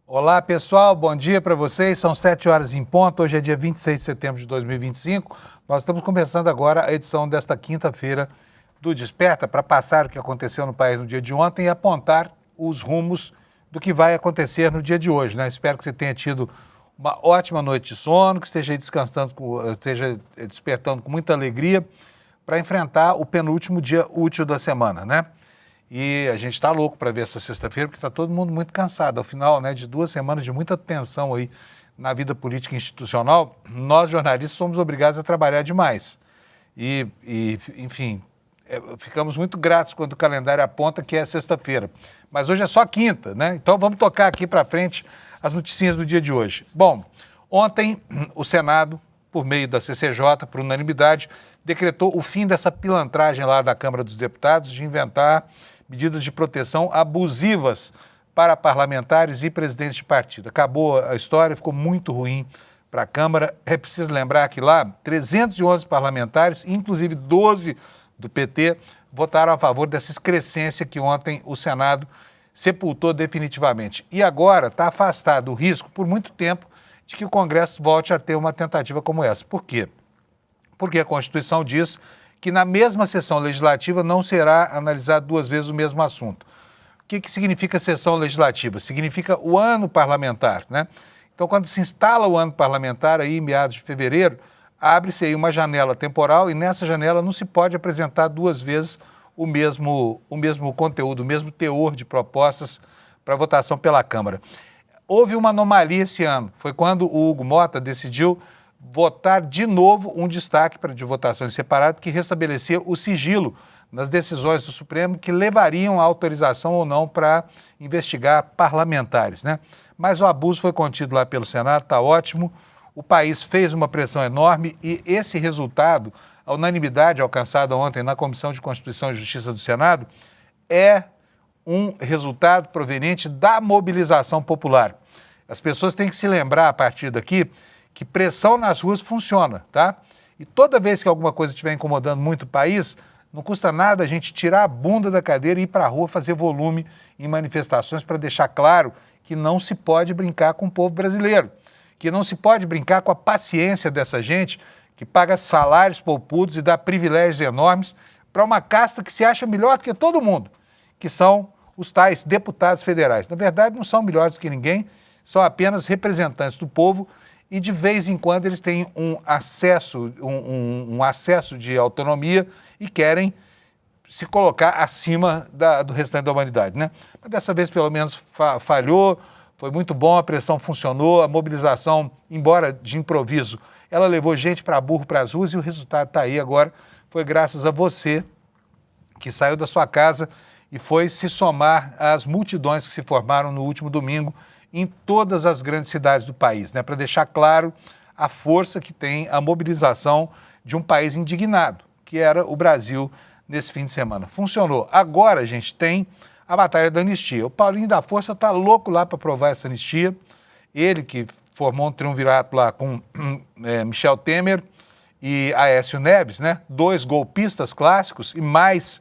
Olá, pessoal, bom dia para vocês. São 7 horas em ponto. Hoje é dia 26 de setembro de 2025. Nós estamos começando agora a edição desta quinta-feira do Desperta para passar o que aconteceu no país no dia de ontem e apontar os rumos do que vai acontecer no dia de hoje, né? Espero que você tenha tido uma ótima noite de sono, que esteja descansando, esteja despertando com muita alegria para enfrentar o penúltimo dia útil da semana, né? E a gente está louco para ver essa sexta-feira, porque está todo mundo muito cansado. Ao final, né, de 2 semanas de muita tensão aí na vida política e institucional, nós jornalistas somos obrigados a trabalhar demais. Enfim, ficamos muito gratos quando o calendário aponta que é sexta-feira. Mas hoje é só quinta, né? Então vamos tocar aqui para frente as notícias do dia de hoje. Bom, ontem o Senado, por meio da CCJ, por unanimidade, decretou o fim dessa pilantragem lá da Câmara dos Deputados de inventar medidas de proteção abusivas para parlamentares e presidentes de partido. Acabou a história, ficou muito ruim para a Câmara. É preciso lembrar que lá 311 parlamentares, inclusive 12 do PT, votaram a favor dessa excrescência que ontem o Senado sepultou definitivamente. E agora está afastado o risco, por muito tempo, de que o Congresso volte a ter uma tentativa como essa. Por quê? Porque a Constituição diz que na mesma sessão legislativa não será analisado 2 vezes o mesmo assunto. O que significa sessão legislativa? Significa o ano parlamentar, né? Então, quando se instala o ano parlamentar, aí em meados de fevereiro, abre-se aí uma janela temporal e nessa janela não se pode apresentar 2 vezes o mesmo conteúdo, o mesmo teor de propostas para votação pela Câmara. Houve uma anomalia esse ano, foi quando o Hugo Mota decidiu votar de novo um destaque de votações separadas que restabelecia o sigilo nas decisões do Supremo que levariam a autorização ou não para investigar parlamentares, né? Mas o abuso foi contido lá pelo Senado, está ótimo, o país fez uma pressão enorme e esse resultado, a unanimidade alcançada ontem na Comissão de Constituição e Justiça do Senado, é um resultado proveniente da mobilização popular. As pessoas têm que se lembrar a partir daqui que pressão nas ruas funciona, tá? E toda vez que alguma coisa estiver incomodando muito o país, não custa nada a gente tirar a bunda da cadeira e ir para a rua fazer volume em manifestações para deixar claro que não se pode brincar com o povo brasileiro, que não se pode brincar com a paciência dessa gente que paga salários poupudos e dá privilégios enormes para uma casta que se acha melhor do que todo mundo, que são os tais deputados federais. Na verdade, não são melhores do que ninguém, são apenas representantes do povo e de vez em quando eles têm um acesso de autonomia e querem se colocar acima do restante da humanidade, né? Mas dessa vez pelo menos falhou, foi muito bom, a pressão funcionou, a mobilização, embora de improviso, ela levou gente para burro para as ruas e o resultado está aí agora. Foi graças a você que saiu da sua casa e foi se somar às multidões que se formaram no último domingo em todas as grandes cidades do país, né? Para deixar claro a força que tem a mobilização de um país indignado, que era o Brasil nesse fim de semana. Funcionou. Agora a gente tem a batalha da anistia. O Paulinho da Força está louco lá para aprovar essa anistia. Ele que formou um triunvirato lá com Michel Temer e Aécio Neves, né? 2 golpistas clássicos e mais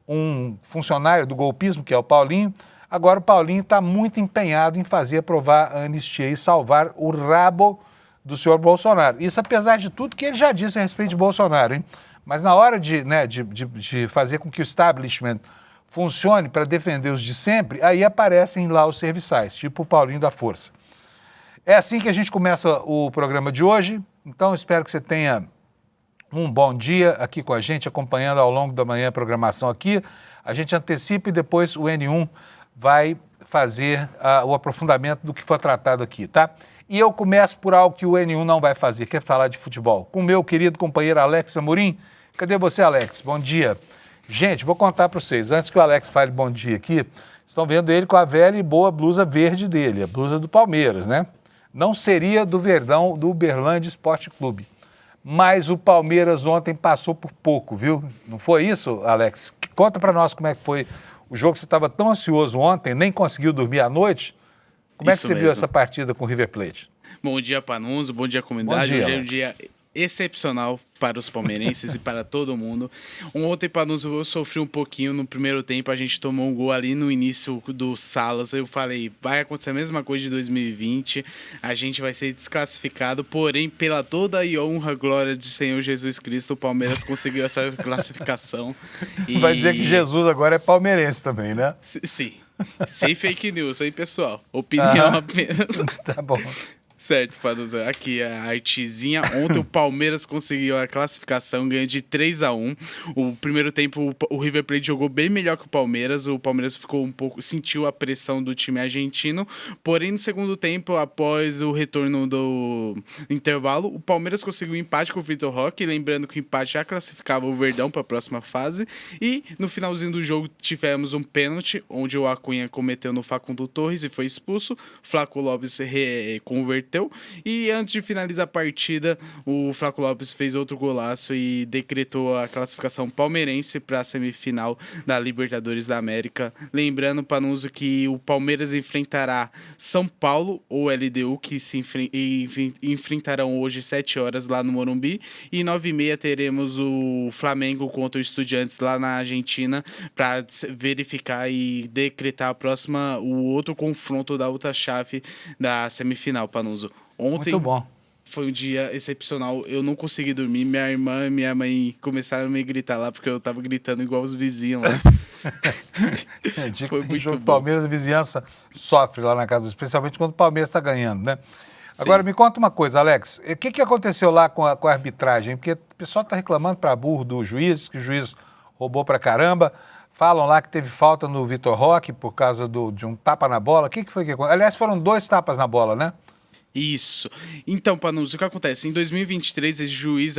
um funcionário do golpismo, que é o Paulinho. Agora o Paulinho está muito empenhado em fazer aprovar a anistia e salvar o rabo do senhor Bolsonaro. Isso apesar de tudo que ele já disse a respeito de Bolsonaro, hein? Mas na hora de fazer com que o establishment funcione para defender os de sempre, aí aparecem lá os serviçais, tipo o Paulinho da Força. É assim que a gente começa o programa de hoje, então espero que você tenha um bom dia aqui com a gente, acompanhando ao longo da manhã a programação aqui. A gente antecipa e depois o N1 vai fazer o aprofundamento do que foi tratado aqui, tá? E eu começo por algo que o N1 não vai fazer, que é falar de futebol. Com o meu querido companheiro Alex Amorim. Cadê você, Alex? Bom dia. Gente, vou contar para vocês, antes que o Alex fale bom dia aqui, estão vendo ele com a velha e boa blusa verde dele, a blusa do Palmeiras, né? Não seria do Verdão, do Uberlândia Esporte Clube. Mas o Palmeiras ontem passou por pouco, viu? Não foi isso, Alex? Conta para nós como é que foi o jogo que você estava tão ansioso ontem, nem conseguiu dormir à noite. Como é que você viu essa partida com o River Plate? Bom dia, Panunzo. Bom dia, comunidade. Bom dia, hoje é um dia excepcional para os palmeirenses e para todo mundo. Ontem, Panuso, eu sofri um pouquinho no primeiro tempo, a gente tomou um gol ali no início do Salas, eu falei, vai acontecer a mesma coisa de 2020, a gente vai ser desclassificado, porém, pela toda a honra, glória de Senhor Jesus Cristo, o Palmeiras conseguiu essa classificação. Vai dizer que Jesus agora é palmeirense também, né? Sim. Sem fake news, aí, pessoal. Opinião apenas. Tá bom. Certo, Panuso. Aqui a artezinha. Ontem o Palmeiras conseguiu a classificação, ganha de 3-1. O primeiro tempo o River Plate jogou bem melhor que o Palmeiras. O Palmeiras ficou um pouco, sentiu a pressão do time argentino. Porém, no segundo tempo, após o retorno do intervalo, o Palmeiras conseguiu um empate com o Vitor Roque. Lembrando que o empate já classificava o Verdão para a próxima fase. E no finalzinho do jogo tivemos um pênalti, onde o Acunha cometeu no Facundo Torres e foi expulso. Flaco Lopes converteu. E antes de finalizar a partida, o Flaco Lopes fez outro golaço e decretou a classificação palmeirense para a semifinal da Libertadores da América. Lembrando, Panuso, que o Palmeiras enfrentará São Paulo ou LDU, que se enfrentarão hoje às 7 horas lá no Morumbi. E 9h30 teremos o Flamengo contra o Estudiantes lá na Argentina para verificar e decretar o outro confronto da outra chave da semifinal, Panuso. Ontem muito bom. Foi um dia excepcional. Eu não consegui dormir. Minha irmã e minha mãe começaram a me gritar lá, porque eu tava gritando igual os vizinhos lá. Foi muito jogo bom. Palmeiras, a vizinhança sofre lá na casa, especialmente quando o Palmeiras está ganhando, né? Sim. Agora, me conta uma coisa, Alex. O que aconteceu lá com a arbitragem? Porque o pessoal está reclamando para burro do juiz, que o juiz roubou pra caramba. Falam lá que teve falta no Vitor Roque por causa de um tapa na bola. O que foi que aconteceu? Aliás, foram 2 tapas na bola, né? Isso. Então, Panuso, o que acontece? Em 2023, esse juiz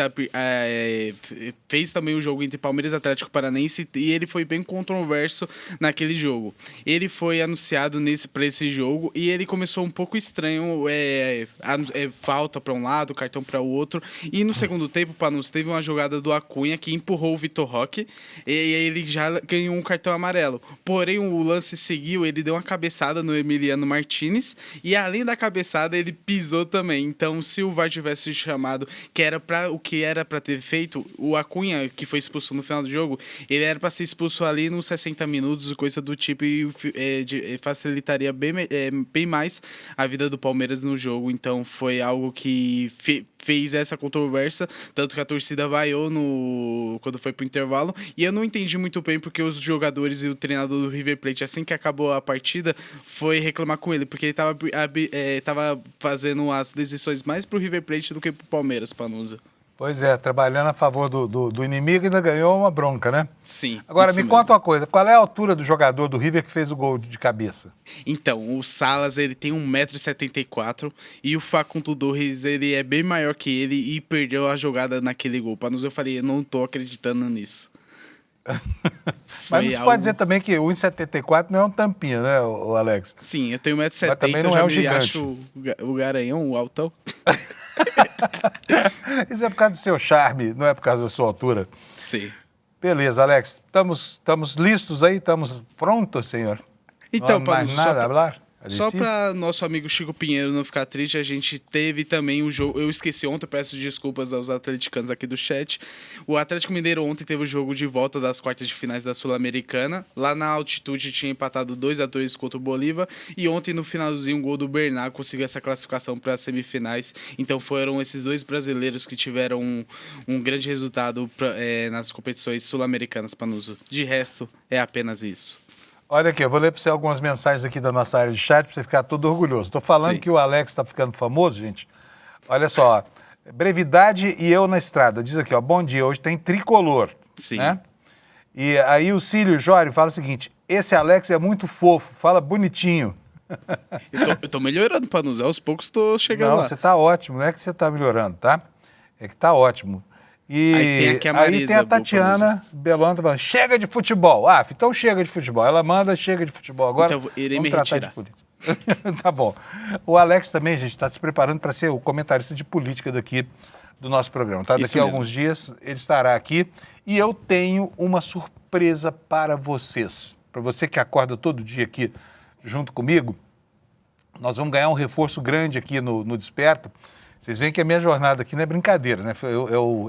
fez também o jogo entre Palmeiras e Atlético Paranaense e ele foi bem controverso naquele jogo. Ele foi anunciado para esse jogo e ele começou um pouco estranho, falta para um lado, cartão para o outro. E no segundo tempo, Panuso, teve uma jogada do Acunha que empurrou o Vitor Roque e ele já ganhou um cartão amarelo. Porém, o lance seguiu, ele deu uma cabeçada no Emiliano Martinez e além da cabeçada, ele pisou também. Então, se o VAR tivesse chamado o que era para ter feito, o Acunha, que foi expulso no final do jogo, ele era para ser expulso ali nos 60 minutos, coisa do tipo, e facilitaria bem mais a vida do Palmeiras no jogo. Então, foi algo que fez essa controvérsia, tanto que a torcida vaiou quando foi pro intervalo, e eu não entendi muito bem porque os jogadores e o treinador do River Plate, assim que acabou a partida, foi reclamar com ele, porque ele tava fazendo as decisões mais pro River Plate do que pro Palmeiras, Panuso. Pois é, trabalhando a favor do inimigo, ainda ganhou uma bronca, né? Sim. Agora, me conta uma coisa, qual é a altura do jogador do River que fez o gol de cabeça? Então, o Salas, ele tem 1,74 m e o Facundo Torres, ele é bem maior que ele e perdeu a jogada naquele gol. Panuso, eu falei, eu não tô acreditando nisso. Mas você pode dizer também que o 1,74 não é um tampinha, né, o Alex? Sim, eu tenho 1,70 m, eu já me acho o garanhão, o altão. Isso é por causa do seu charme, não é por causa da sua altura. Sim. Beleza, Alex. Estamos listos aí? Estamos prontos, senhor? Então, não há mais nada a falar? Só para nosso amigo Chico Pinheiro não ficar triste, a gente teve também o jogo. Eu esqueci ontem, peço desculpas aos atleticanos aqui do chat. O Atlético Mineiro ontem teve o jogo de volta das quartas de finais da Sul-Americana. Lá na altitude tinha empatado 2-2 contra o Bolívar. E ontem, no finalzinho, um gol do Bernard conseguiu essa classificação para as semifinais. Então foram esses 2 brasileiros que tiveram um grande resultado nas competições sul-americanas, Panuso. De resto, é apenas isso. Olha aqui, eu vou ler para você algumas mensagens aqui da nossa área de chat para você ficar todo orgulhoso. Estou falando Sim. que o Alex está ficando famoso, gente. Olha só, brevidade e eu na estrada. Diz aqui, ó, bom dia, hoje tem tricolor. Sim. Né? E aí o Cílio Jório fala o seguinte, esse Alex é muito fofo, fala bonitinho. Eu tô melhorando, Panuso, aos poucos tô chegando lá. Não, você tá ótimo, não é que você tá melhorando, tá? É que tá ótimo. E aí tem a Tatiana Belonta falando, chega de futebol. Ah, então chega de futebol. Ela manda, chega de futebol. Agora então, irei vamos me tratar retirar. de política. Tá bom. O Alex também, gente, está se preparando para ser o comentarista de política daqui do nosso programa, tá? Daqui a alguns dias ele estará aqui e eu tenho uma surpresa para vocês. Para você que acorda todo dia aqui junto comigo, nós vamos ganhar um reforço grande aqui no Desperta. Vocês veem que a minha jornada aqui não é brincadeira, né?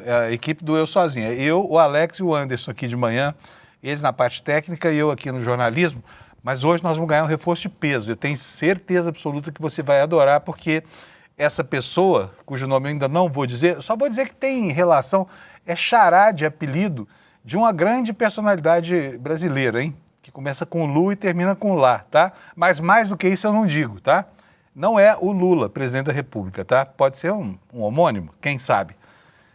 É a equipe do Eu Sozinho. Eu, o Alex e o Anderson aqui de manhã, eles na parte técnica e eu aqui no jornalismo. Mas hoje nós vamos ganhar um reforço de peso. Eu tenho certeza absoluta que você vai adorar, porque essa pessoa, cujo nome eu ainda não vou dizer, só vou dizer que tem relação, é xará de apelido de uma grande personalidade brasileira, hein? Que começa com Lu e termina com Lá, tá? Mas mais do que isso eu não digo, tá? Não é o Lula, presidente da República, tá? Pode ser um homônimo, quem sabe.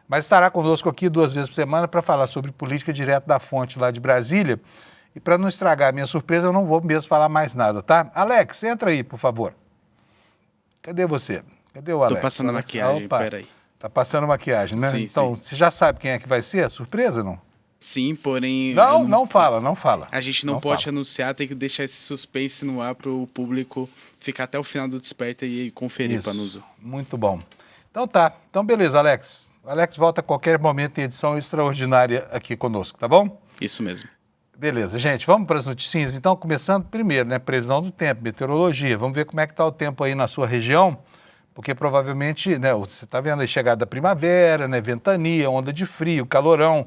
Mas estará conosco aqui 2 vezes por semana para falar sobre política direto da fonte lá de Brasília. E para não estragar a minha surpresa, eu não vou mesmo falar mais nada, tá? Alex, entra aí, por favor. Cadê você? Cadê o Alex? Tô passando a maquiagem, peraí. Tá passando maquiagem, né? Sim, então, sim. você já sabe quem é que vai ser? Surpresa, não? Sim, porém... Não fala. A gente não pode anunciar, tem que deixar esse suspense no ar para o público ficar até o final do Desperta e conferir, Panuso. Muito bom. Então tá. Então beleza, Alex. O Alex volta a qualquer momento em edição extraordinária aqui conosco, tá bom? Isso mesmo. Beleza, gente. Vamos para as notícias? Então, começando primeiro, né? Previsão do tempo, meteorologia. Vamos ver como é que está o tempo aí na sua região, porque provavelmente, né? Você está vendo aí chegada da primavera, né? Ventania, onda de frio, calorão.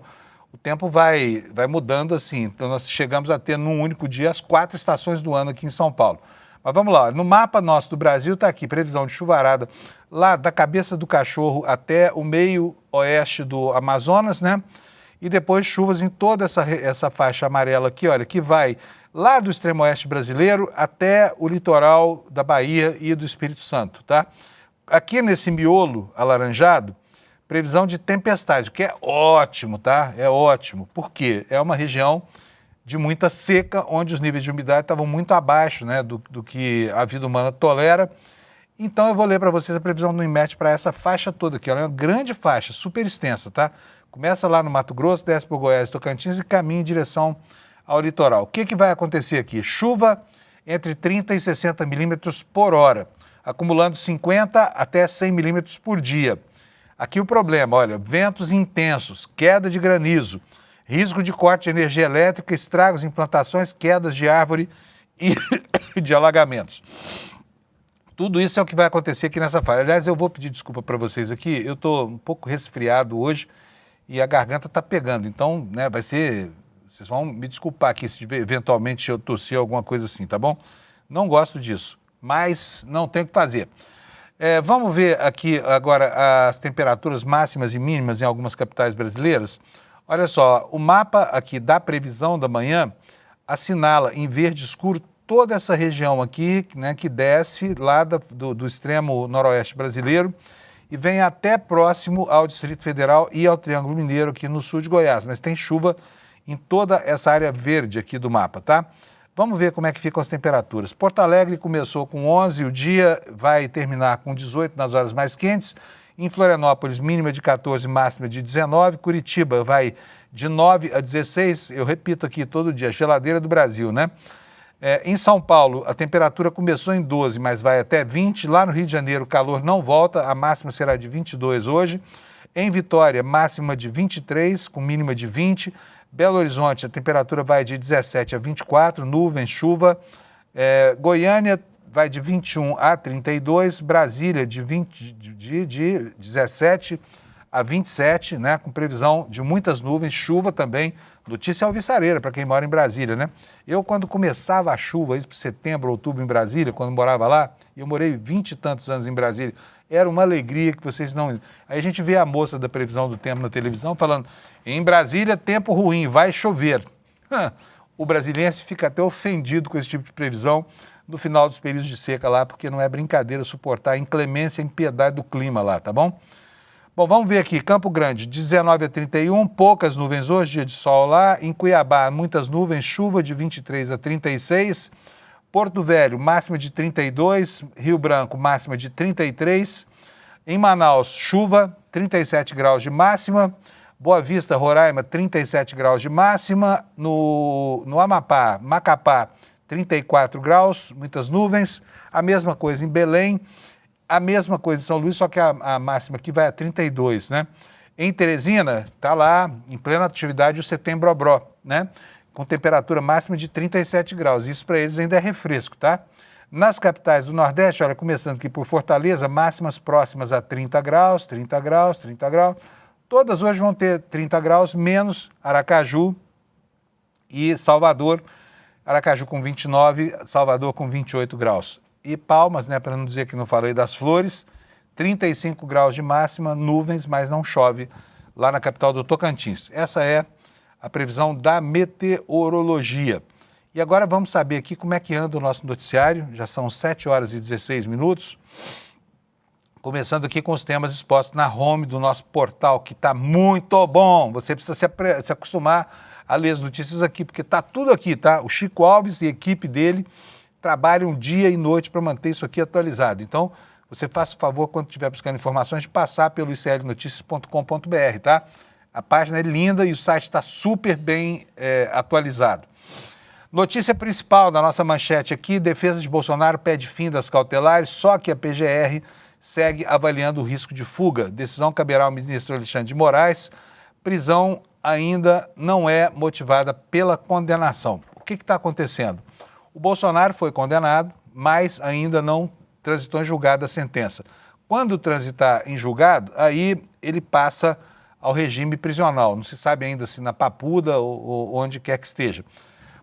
O tempo vai mudando assim. Então, nós chegamos a ter num único dia as 4 estações do ano aqui em São Paulo. Mas vamos lá, no mapa nosso do Brasil está aqui, previsão de chuvarada lá da cabeça do Cachorro até o meio oeste do Amazonas, né? E depois chuvas em toda essa faixa amarela aqui, olha, que vai lá do extremo oeste brasileiro até o litoral da Bahia e do Espírito Santo, tá? Aqui nesse miolo alaranjado, previsão de tempestade, que é ótimo, tá? É ótimo. Por quê? É uma região de muita seca, onde os níveis de umidade estavam muito abaixo, né, do que a vida humana tolera. Então eu vou ler para vocês a previsão do INMET para essa faixa toda aqui. Ela é uma grande faixa, super extensa, tá? Começa lá no Mato Grosso, desce por Goiás e Tocantins e caminha em direção ao litoral. O que vai acontecer aqui? Chuva entre 30 e 60 milímetros por hora, acumulando 50 até 100 milímetros por dia. Aqui o problema, olha, ventos intensos, queda de granizo, risco de corte de energia elétrica, estragos em plantações, quedas de árvore e de alagamentos. Tudo isso é o que vai acontecer aqui nessa faixa. Aliás, eu vou pedir desculpa para vocês aqui, eu estou um pouco resfriado hoje e a garganta está pegando, então, né, vai ser... Vocês vão me desculpar aqui se eventualmente eu tossir alguma coisa assim, tá bom? Não gosto disso, mas não tenho o que fazer. Vamos ver aqui agora as temperaturas máximas e mínimas em algumas capitais brasileiras. Olha só, o mapa aqui da previsão da manhã assinala em verde escuro toda essa região aqui, né, que desce lá do extremo noroeste brasileiro e vem até próximo ao Distrito Federal e ao Triângulo Mineiro aqui no sul de Goiás, mas tem chuva em toda essa área verde aqui do mapa, tá? Vamos ver como é que ficam as temperaturas. Porto Alegre começou com 11, o dia vai terminar com 18 nas horas mais quentes. Em Florianópolis, mínima de 14, máxima de 19. Curitiba vai de 9 a 16. Eu repito aqui todo dia, geladeira do Brasil, né? Em São Paulo, a temperatura começou em 12, mas vai até 20. Lá no Rio de Janeiro, o calor não volta, a máxima será de 22 hoje. Em Vitória, máxima de 23, com mínima de 20. Belo Horizonte, a temperatura vai de 17 a 24, nuvens, chuva. Goiânia vai de 21 a 32, Brasília de 17 a 27, né, com previsão de muitas nuvens, chuva também. Notícia alvissareira para quem mora em Brasília, né? Eu, quando começava a chuva, isso por setembro, outubro em Brasília, quando morava lá, e eu morei 20 e tantos anos em Brasília, era uma alegria que vocês não... Aí a gente vê a moça da previsão do tempo na televisão falando, em Brasília, tempo ruim, vai chover. O brasiliense fica até ofendido com esse tipo de previsão no final dos períodos de seca lá, porque não é brincadeira suportar a inclemência e a impiedade do clima lá, tá bom? Bom, vamos ver aqui, Campo Grande, 19 a 31, poucas nuvens hoje, dia de sol lá. Em Cuiabá, muitas nuvens, chuva de 23 a 36. Porto Velho, máxima de 32. Rio Branco, máxima de 33. Em Manaus, chuva, 37 graus de máxima. Boa Vista, Roraima, 37 graus de máxima. No Amapá, Macapá, 34 graus, muitas nuvens. A mesma coisa em Belém. A mesma coisa em São Luís, só que a máxima aqui vai a 32, né? Em Teresina, está lá, em plena atividade, o Setembro-Obró, né? Com temperatura máxima de 37 graus. Isso para eles ainda é refresco, tá? Nas capitais do Nordeste, olha, começando aqui por Fortaleza, máximas próximas a 30 graus, 30 graus, 30 graus. Todas hoje vão ter 30 graus, menos Aracaju e Salvador. Aracaju com 29, Salvador com 28 graus. E Palmas, né, para não dizer que não falei das Flores, 35 graus de máxima, nuvens, mas não chove lá na capital do Tocantins. Essa é a previsão da meteorologia. E agora vamos saber aqui como é que anda o nosso noticiário. Já são 7 horas e 16 minutos. Começando aqui com os temas expostos na home do nosso portal, que está muito bom. Você precisa se acostumar a ler as notícias aqui, porque está tudo aqui, tá? O Chico Alves e a equipe dele trabalham dia e noite para manter isso aqui atualizado. Então, você faça o favor, quando estiver buscando informações, de passar pelo iclnoticias.com.br, tá? A página é linda e o site está super bem atualizado. Notícia principal da nossa manchete aqui: defesa de Bolsonaro pede fim das cautelares, só que a PGR segue avaliando o risco de fuga. Decisão caberá ao ministro Alexandre de Moraes. Prisão ainda não é motivada pela condenação. O que está acontecendo? O Bolsonaro foi condenado, mas ainda não transitou em julgado a sentença. Quando transitar em julgado, aí ele passa ao regime prisional. Não se sabe ainda se na Papuda ou onde quer que esteja.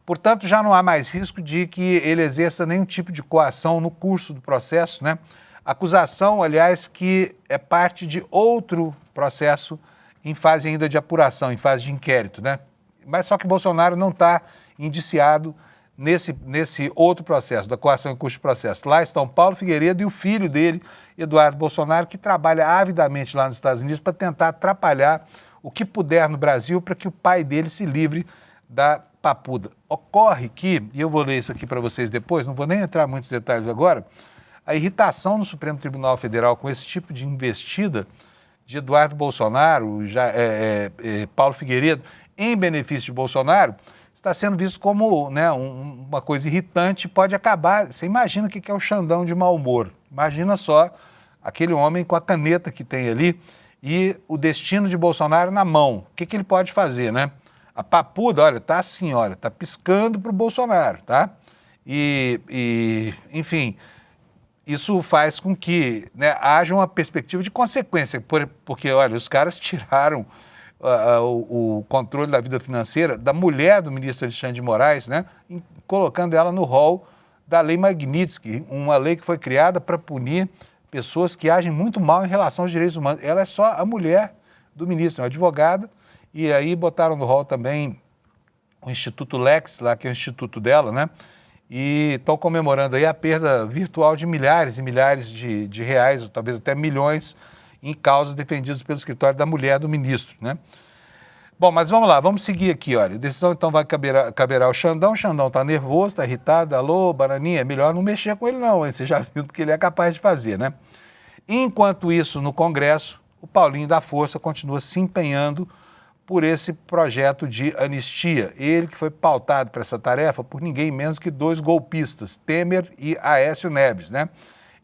Portanto, já não há mais risco de que ele exerça nenhum tipo de coação no curso do processo, né? Acusação, aliás, que é parte de outro processo em fase ainda de apuração, em fase de inquérito, né? Mas só que Bolsonaro não está indiciado nesse outro processo, da coação em curso de processo. Lá estão Paulo Figueiredo e o filho dele, Eduardo Bolsonaro, que trabalha avidamente lá nos Estados Unidos para tentar atrapalhar o que puder no Brasil para que o pai dele se livre da Papuda. Ocorre que, e eu vou ler isso aqui para vocês depois, não vou nem entrar em muitos detalhes agora, a irritação no Supremo Tribunal Federal com esse tipo de investida de Eduardo Bolsonaro, Paulo Figueiredo, em benefício de Bolsonaro, está sendo visto como, né, uma coisa irritante, pode acabar. Você imagina o que é o Xandão de mau humor. Imagina só aquele homem com a caneta que tem ali e o destino de Bolsonaro na mão. O que ele pode fazer, né? A Papuda, olha, tá assim, olha, tá piscando para o Bolsonaro, tá? Enfim, isso faz com que, né, haja uma perspectiva de consequência, porque, olha, os caras tiraram o controle da vida financeira da mulher do ministro Alexandre de Moraes, né, colocando ela no rol da Lei Magnitsky, uma lei que foi criada para punir pessoas que agem muito mal em relação aos direitos humanos. Ela é só a mulher do ministro, uma advogada, e aí botaram no rol também o Instituto Lex, lá que é o instituto dela, né? E estão comemorando aí a perda virtual de milhares e milhares de reais, ou talvez até milhões, em causas defendidas pelo escritório da mulher do ministro, né? Bom, mas vamos lá, vamos seguir aqui, olha. A decisão então vai caberá ao Xandão. O Xandão está nervoso, está irritado. Alô, Bananinha, é melhor não mexer com ele não, hein? Você já viu o que ele é capaz de fazer, né? Enquanto isso, no Congresso, o Paulinho da Força continua se empenhando por esse projeto de anistia. Ele que foi pautado para essa tarefa por ninguém menos que 2 golpistas, Temer e Aécio Neves, né?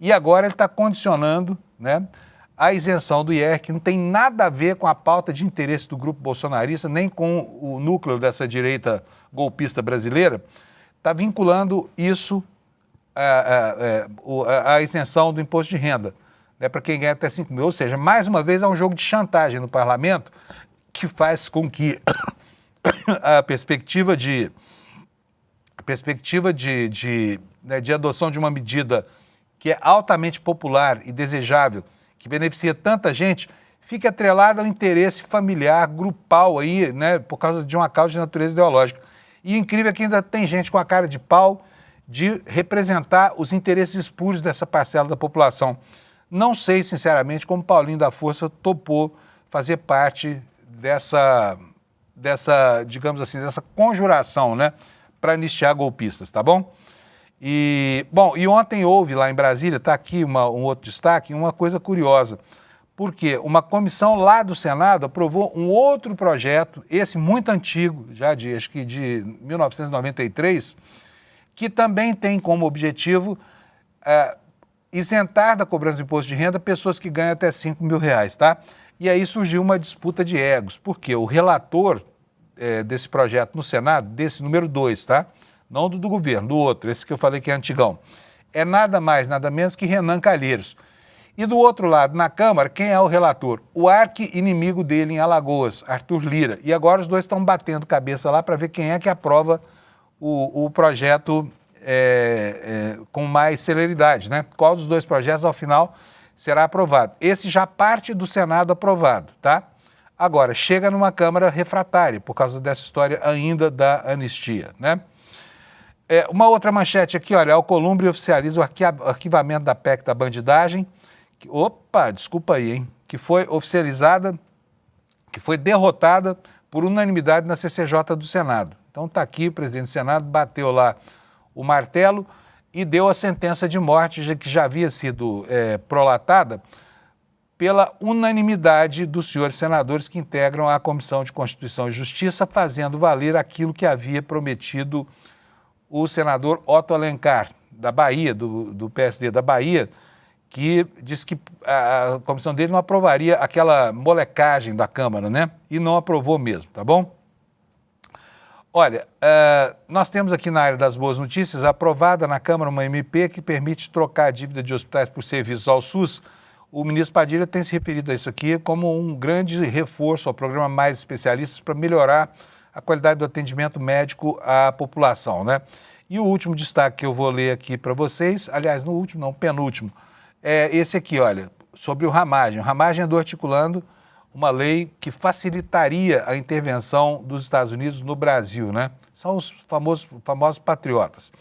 E agora ele está condicionando, né, a isenção do IR, que não tem nada a ver com a pauta de interesse do grupo bolsonarista, nem com o núcleo dessa direita golpista brasileira, está vinculando isso à isenção do imposto de renda, né, para quem ganha até 5 mil. Ou seja, mais uma vez é um jogo de chantagem no parlamento, que faz com que a perspectiva de adoção de uma medida que é altamente popular e desejável, que beneficia tanta gente, fique atrelada ao interesse familiar, grupal aí, né, por causa de uma causa de natureza ideológica. E incrível que ainda tem gente com a cara de pau de representar os interesses espúrios dessa parcela da população. Não sei, sinceramente, como Paulinho da Força topou fazer parte dessa, digamos assim, dessa conjuração, né, para anistiar golpistas, tá bom? E ontem houve lá em Brasília, está aqui um outro destaque, uma coisa curiosa, porque uma comissão lá do Senado aprovou um outro projeto, esse muito antigo, já acho que de 1993, que também tem como objetivo isentar da cobrança do imposto de renda pessoas que ganham até 5 mil reais, tá? E aí surgiu uma disputa de egos, porque o relator desse projeto no Senado, desse número 2, tá? Não do governo, do outro, esse que eu falei que é antigão. é nada mais, nada menos que Renan Calheiros. E do outro lado, na Câmara, quem é o relator? O arqui-inimigo dele em Alagoas, Arthur Lira. E agora os dois estão batendo cabeça lá para ver quem é que aprova o projeto com mais celeridade, né? Qual dos dois projetos, ao final, será aprovado. Esse já parte do Senado aprovado, tá? Agora, chega numa Câmara refratária, por causa dessa história ainda da anistia, né? Uma outra manchete aqui, olha, Alcolumbre oficializa o arquivamento da PEC da bandidagem, desculpa aí, hein? Que foi oficializada, que foi derrotada por unanimidade na CCJ do Senado. Então está aqui, o presidente do Senado bateu lá o martelo e deu a sentença de morte que já havia sido prolatada pela unanimidade dos senhores senadores que integram a Comissão de Constituição e Justiça, fazendo valer aquilo que havia prometido o senador Otto Alencar, da Bahia, do PSD da Bahia, que disse que a comissão dele não aprovaria aquela molecagem da Câmara, né? E não aprovou mesmo, tá bom? Olha, nós temos aqui na área das boas notícias, aprovada na Câmara uma MP que permite trocar a dívida de hospitais por serviços ao SUS. O ministro Padilha tem se referido a isso aqui como um grande reforço ao programa Mais Especialistas para melhorar a qualidade do atendimento médico à população, né? E o último destaque que eu vou ler aqui para vocês, aliás, no último não, penúltimo, é esse aqui, olha, sobre o Ramagem. O Ramagem andou articulando uma lei que facilitaria a intervenção dos Estados Unidos no Brasil, né? São os famosos patriotas.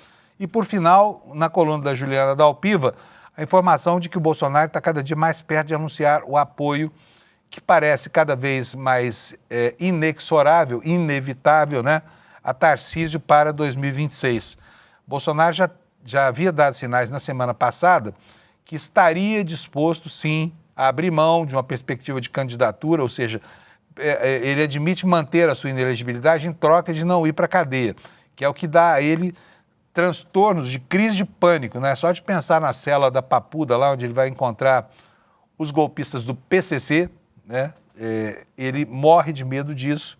E, por final, na coluna da Juliana Dalpiva, a informação de que o Bolsonaro está cada dia mais perto de anunciar o apoio que parece cada vez mais inexorável, inevitável, né, a Tarcísio para 2026. Bolsonaro já havia dado sinais na semana passada que estaria disposto, sim, a abrir mão de uma perspectiva de candidatura, ou seja, ele admite manter a sua inelegibilidade em troca de não ir para a cadeia, que é o que dá a ele transtornos de crise de pânico, né? Só de pensar na cela da Papuda, lá onde ele vai encontrar os golpistas do PCC, né? Ele morre de medo disso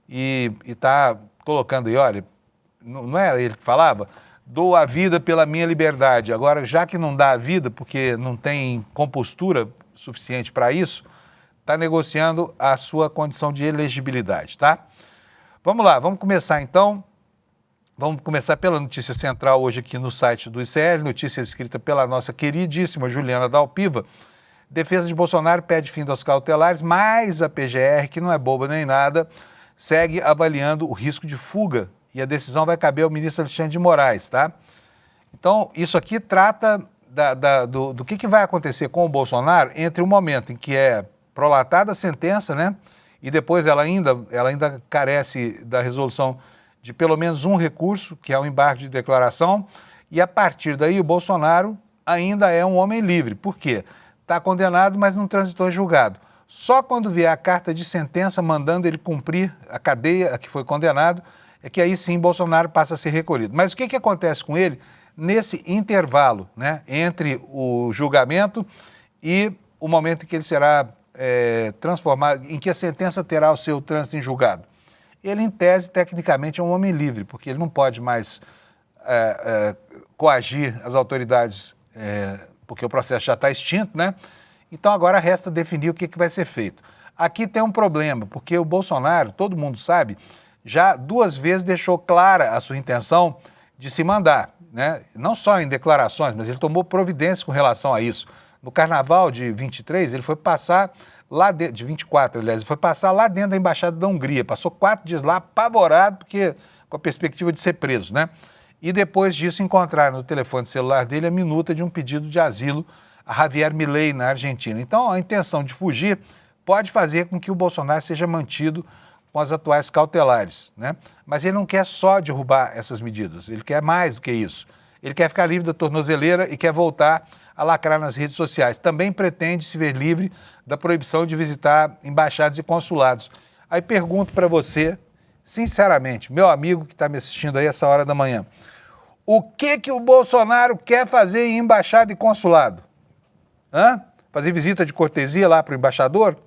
e está colocando aí, olha, não era ele que falava? Dou a vida pela minha liberdade. Agora, já que não dá a vida, porque não tem compostura suficiente para isso, está negociando a sua condição de elegibilidade, tá? Vamos lá, vamos começar então. Vamos começar pela notícia central hoje aqui no site do ICL, notícia escrita pela nossa queridíssima Juliana Dalpiva. Defesa de Bolsonaro pede fim das cautelares, mas a PGR, que não é boba nem nada, segue avaliando o risco de fuga e a decisão vai caber ao ministro Alexandre de Moraes, tá? Então, isso aqui trata do que vai acontecer com o Bolsonaro entre o momento em que é prolatada a sentença, né? E depois ela ainda carece da resolução de pelo menos um recurso, que é o embargo de declaração, e a partir daí o Bolsonaro ainda é um homem livre. Por quê? Está condenado, mas não transitou em julgado. Só quando vier a carta de sentença mandando ele cumprir a cadeia a que foi condenado, é que aí sim Bolsonaro passa a ser recolhido. Mas o que acontece com ele nesse intervalo, né, entre o julgamento e o momento em que ele será transformado, em que a sentença terá o seu trânsito em julgado? Ele, em tese, tecnicamente é um homem livre, porque ele não pode mais coagir as autoridades, porque o processo já está extinto, né? Então agora resta definir o que vai ser feito. Aqui tem um problema, porque o Bolsonaro, todo mundo sabe, já 2 vezes deixou clara a sua intenção de se mandar, né? Não só em declarações, mas ele tomou providência com relação a isso. No Carnaval de 23, ele foi passar lá dentro, de 24, aliás, ele foi passar lá dentro da Embaixada da Hungria, passou 4 dias lá apavorado, porque com a perspectiva de ser preso, né? E depois disso encontraram no telefone celular dele a minuta de um pedido de asilo a Javier Milei, na Argentina. Então, a intenção de fugir pode fazer com que o Bolsonaro seja mantido com as atuais cautelares, né? Mas ele não quer só derrubar essas medidas, ele quer mais do que isso. Ele quer ficar livre da tornozeleira e quer voltar a lacrar nas redes sociais. Também pretende se ver livre da proibição de visitar embaixadas e consulados. Aí pergunto para você, sinceramente, meu amigo que está me assistindo aí essa hora da manhã, o que o Bolsonaro quer fazer em embaixada e consulado? Fazer visita de cortesia lá para o embaixador?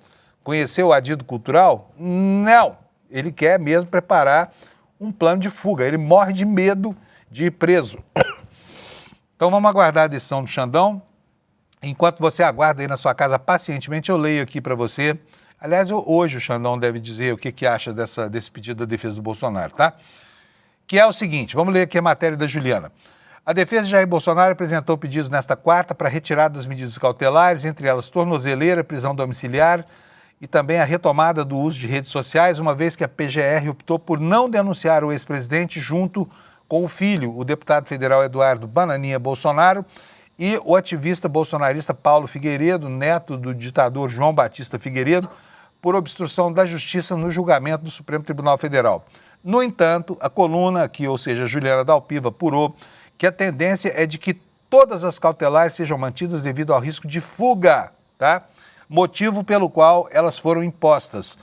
Conhecer o adido cultural? Não! Ele quer mesmo preparar um plano de fuga. Ele morre de medo de ir preso. Então vamos aguardar a decisão do Xandão. Enquanto você aguarda aí na sua casa pacientemente, eu leio aqui para você. Aliás, hoje o Xandão deve dizer o que acha desse pedido da defesa do Bolsonaro, tá? Que é o seguinte, vamos ler aqui a matéria da Juliana. A defesa de Jair Bolsonaro apresentou pedidos nesta quarta para retirada das medidas cautelares, entre elas tornozeleira, prisão domiciliar e também a retomada do uso de redes sociais, uma vez que a PGR optou por não denunciar o ex-presidente junto com o filho, o deputado federal Eduardo Bananinha Bolsonaro, e o ativista bolsonarista Paulo Figueiredo, neto do ditador João Batista Figueiredo, por obstrução da justiça no julgamento do Supremo Tribunal Federal. No entanto, a coluna aqui, ou seja, Juliana Dalpiva, apurou que a tendência é de que todas as cautelares sejam mantidas devido ao risco de fuga, tá? Motivo pelo qual elas foram impostas.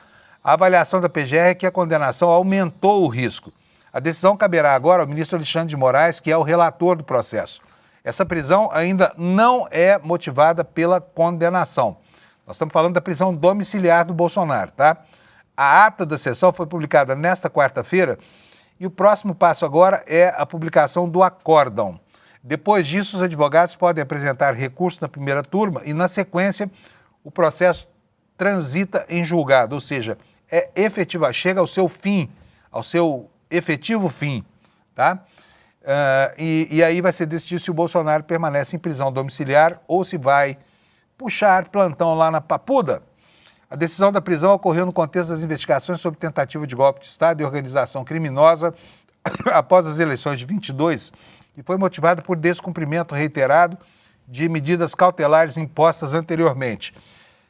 A avaliação da PGR é que a condenação aumentou o risco. A decisão caberá agora ao ministro Alexandre de Moraes, que é o relator do processo. Essa prisão ainda não é motivada pela condenação. Nós estamos falando da prisão domiciliar do Bolsonaro, tá? A ata da sessão foi publicada nesta quarta-feira e o próximo passo agora é a publicação do acórdão. Depois disso, os advogados podem apresentar recurso na primeira turma e, na sequência, o processo transita em julgado, ou seja, é efetiva, chega ao seu fim, ao seu efetivo fim, tá? E aí vai ser decidido se o Bolsonaro permanece em prisão domiciliar ou se vai puxar plantão lá na Papuda. A decisão da prisão ocorreu no contexto das investigações sobre tentativa de golpe de Estado e organização criminosa após as eleições de 22 e foi motivada por descumprimento reiterado de medidas cautelares impostas anteriormente.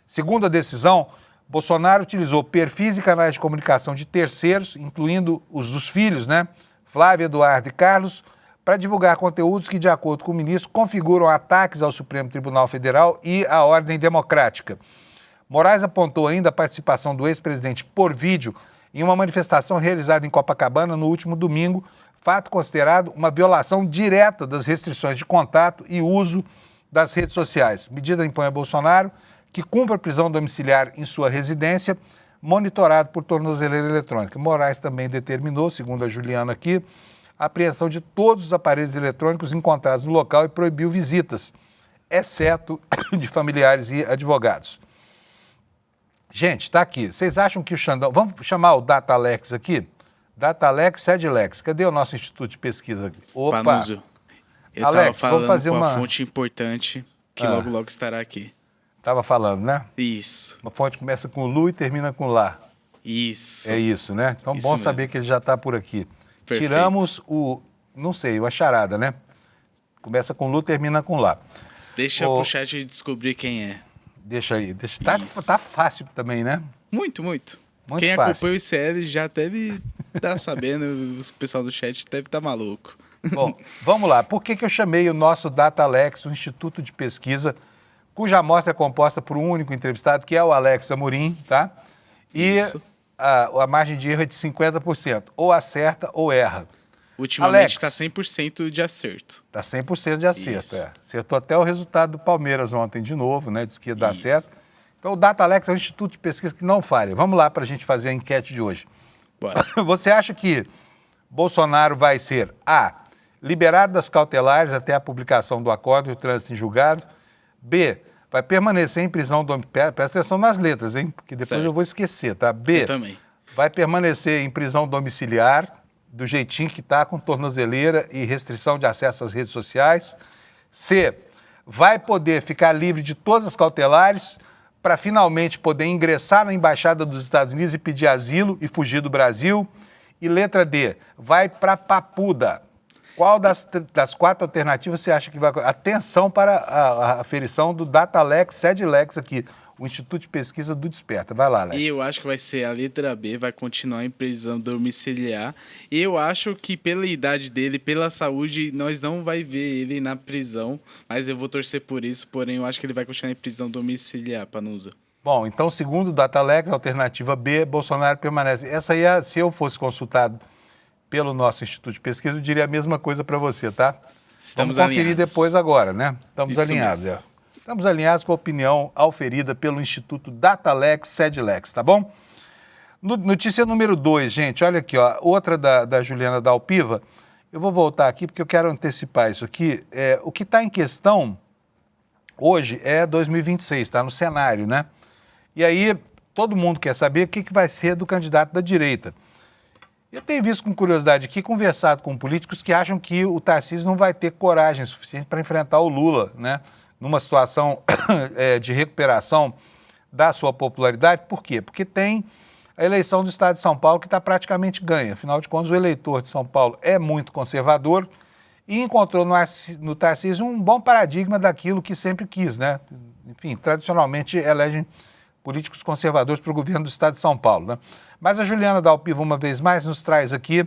Segundo a decisão, Bolsonaro utilizou perfis e canais de comunicação de terceiros, incluindo os dos filhos, né? Flávio, Eduardo e Carlos, para divulgar conteúdos que, de acordo com o ministro, configuram ataques ao Supremo Tribunal Federal e à ordem democrática. Moraes apontou ainda a participação do ex-presidente por vídeo em uma manifestação realizada em Copacabana no último domingo, fato considerado uma violação direta das restrições de contato e uso das redes sociais. Medida impõe a Bolsonaro que cumpra a prisão domiciliar em sua residência, monitorado por tornozeleira eletrônica. Moraes também determinou, segundo a Juliana aqui, a apreensão de todos os aparelhos eletrônicos encontrados no local e proibiu visitas, exceto de familiares e advogados. Gente, está aqui. Vocês acham que o Xandão... Vamos chamar o DataLex aqui? DataLex, SedLex. Cadê o nosso instituto de pesquisa aqui? Opa! Panuso, eu Alex, estava falando vamos fazer com uma a fonte importante que logo estará aqui. Estava falando, né? Isso. Uma fonte começa com Lu e termina com Lá. Isso. É isso, né? Então, Isso bom mesmo. saber que ele já está por aqui. Perfeito. Tiramos não sei, a charada, né? Começa com Lu, termina com Lá. Deixa pro chat descobrir quem é. Deixa aí. Isso. Tá fácil também, né? Muito, muito. Muito Quem fácil. acompanha o ICL já deve estar sabendo, o pessoal do chat deve estar maluco. Bom, vamos lá. Por que eu chamei o nosso DataLex, o Instituto de Pesquisa, cuja amostra é composta por um único entrevistado, que é o Alex Amorim, tá? E Isso. a margem de erro é de 50%. Ou acerta ou erra. Ultimamente Alex. está 100% de acerto. Tá 100% de acerto, Isso. é. Acertou até o resultado do Palmeiras ontem de novo, né? Disse que ia dar Isso. certo. Então, o DataLex é um instituto de pesquisa que não falha. Vamos lá para a gente fazer a enquete de hoje. Bora. Você acha que Bolsonaro vai ser A, liberado das cautelares até a publicação do acordo e o trânsito em julgado? B, vai permanecer em prisão domiciliar? Presta atenção nas letras, hein? Porque depois Certo. eu vou esquecer, tá? B, Eu também. vai permanecer em prisão domiciliar, do jeitinho que está, com tornozeleira e restrição de acesso às redes sociais. C, vai poder ficar livre de todas as cautelares para finalmente poder ingressar na Embaixada dos Estados Unidos e pedir asilo e fugir do Brasil. E letra D, vai para Papuda. Qual das 4 alternativas você acha que vai... Atenção para a aferição do DataLex, SedLex aqui, o Instituto de Pesquisa do Desperta. Vai lá, Alex. E eu acho que vai ser a letra B, vai continuar em prisão domiciliar. E eu acho que pela idade dele, pela saúde, nós não vai ver ele na prisão. Mas eu vou torcer por isso, porém eu acho que ele vai continuar em prisão domiciliar, Panuso. Bom, então, segundo o DataLex, alternativa B, Bolsonaro permanece. Essa aí, se eu fosse consultado pelo nosso Instituto de Pesquisa, eu diria a mesma coisa para você, tá? Estamos Vamos conferir alinhados. depois agora, né? Estamos Isso alinhados, mesmo. é. Estamos alinhados com a opinião auferida pelo Instituto DataLex, SedLex, tá bom? Notícia número 2, gente, olha aqui, ó, outra da Juliana Dalpiva, Eu vou voltar aqui porque eu quero antecipar isso aqui. O que está em questão hoje é 2026, está no cenário, né? E aí todo mundo quer saber o que vai ser do candidato da direita. Eu tenho visto com curiosidade aqui, conversado com políticos que acham que o Tarcísio não vai ter coragem suficiente para enfrentar o Lula, né? Numa situação de recuperação da sua popularidade. Por quê? Porque tem a eleição do Estado de São Paulo que está praticamente ganha. Afinal de contas, o eleitor de São Paulo é muito conservador e encontrou no Tarcísio um bom paradigma daquilo que sempre quis, né? Enfim, tradicionalmente elegem políticos conservadores para o governo do Estado de São Paulo, né? Mas a Juliana Dalpiva, uma vez mais, nos traz aqui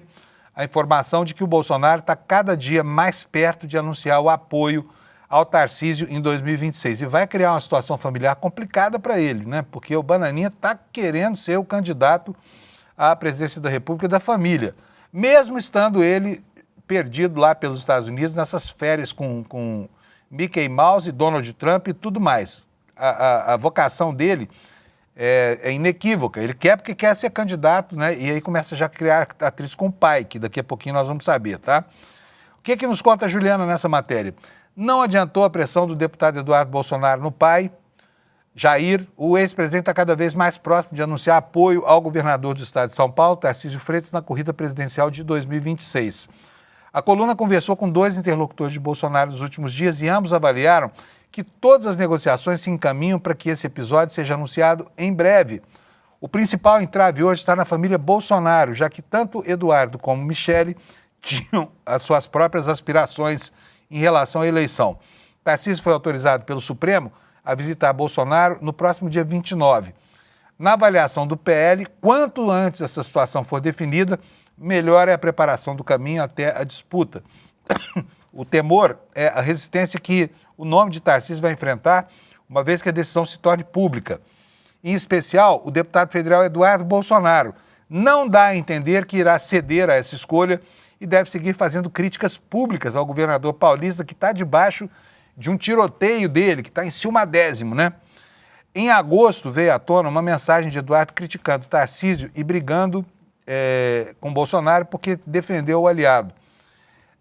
a informação de que o Bolsonaro está cada dia mais perto de anunciar o apoio ao Tarcísio em 2026. E vai criar uma situação familiar complicada para ele, né? Porque o Bananinha está querendo ser o candidato à presidência da República da família, mesmo estando ele perdido lá pelos Estados Unidos, nessas férias com Mickey Mouse, Donald Trump e tudo mais. A vocação dele é inequívoca. Ele quer porque quer ser candidato, né? E aí começa já a criar atriz com o pai, que daqui a pouquinho nós vamos saber, tá? O que nos conta a Juliana nessa matéria? Não adiantou a pressão do deputado Eduardo Bolsonaro no pai, Jair. O ex-presidente está cada vez mais próximo de anunciar apoio ao governador do estado de São Paulo, Tarcísio Freitas, na corrida presidencial de 2026. A coluna conversou com 2 interlocutores de Bolsonaro nos últimos dias e ambos avaliaram que todas as negociações se encaminham para que esse episódio seja anunciado em breve. O principal entrave hoje está na família Bolsonaro, já que tanto Eduardo como Michele tinham as suas próprias aspirações em relação à eleição. Tarcísio foi autorizado pelo Supremo a visitar Bolsonaro no próximo dia 29. Na avaliação do PL, quanto antes essa situação for definida, melhor é a preparação do caminho até a disputa. O temor é a resistência que o nome de Tarcísio vai enfrentar, uma vez que a decisão se torne pública. Em especial, o deputado federal Eduardo Bolsonaro não dá a entender que irá ceder a essa escolha e deve seguir fazendo críticas públicas ao governador paulista, que está debaixo de um tiroteio dele, que está em cima 10º, né? Em agosto veio à tona uma mensagem de Eduardo criticando Tarcísio e brigando com Bolsonaro porque defendeu o aliado.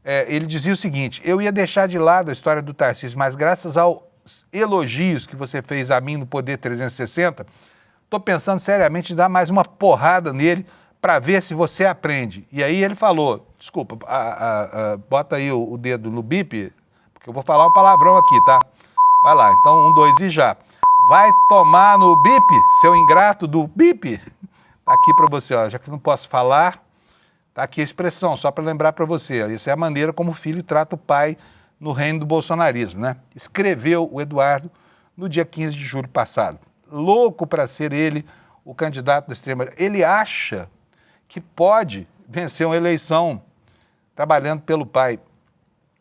Ele dizia o seguinte: eu ia deixar de lado a história do Tarcísio, mas graças aos elogios que você fez a mim no Poder 360, estou pensando seriamente em dar mais uma porrada nele para ver se você aprende. E aí ele falou, desculpa, bota aí o dedo no bip, porque eu vou falar um palavrão aqui, tá? Vai lá, então 1, 2 e já. Vai tomar no bip, seu ingrato do bip. Tá aqui para você, ó, já que não posso falar, tá aqui a expressão, só para lembrar para você. Ó, essa é a maneira como o filho trata o pai no reino do bolsonarismo, né? Escreveu o Eduardo no dia 15 de julho passado. Louco para ser ele o candidato da extrema-direita. Ele acha que pode vencer uma eleição trabalhando pelo pai.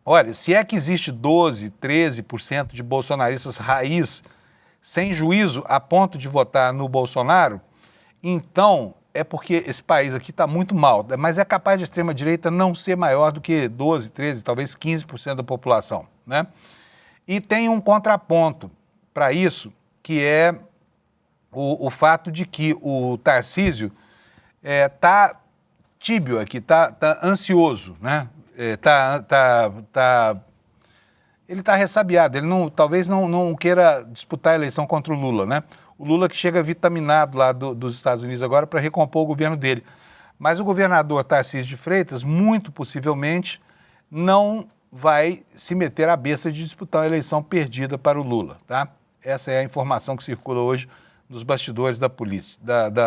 Olha, se é que existe 12, 13% de bolsonaristas raiz sem juízo a ponto de votar no Bolsonaro, então é porque esse país aqui está muito mal. Mas é capaz de extrema-direita não ser maior do que 12, 13, talvez 15% da população, né? E tem um contraponto para isso, que é o fato de que o Tarcísio está tíbio aqui, está ansioso, né? Ele está ressabiado, ele talvez não queira disputar a eleição contra o Lula, né? O Lula que chega vitaminado lá dos Estados Unidos agora para recompor o governo dele. Mas o governador Tarcísio de Freitas, muito possivelmente, não vai se meter à besta de disputar uma eleição perdida para o Lula, tá? Essa é a informação que circula hoje nos bastidores da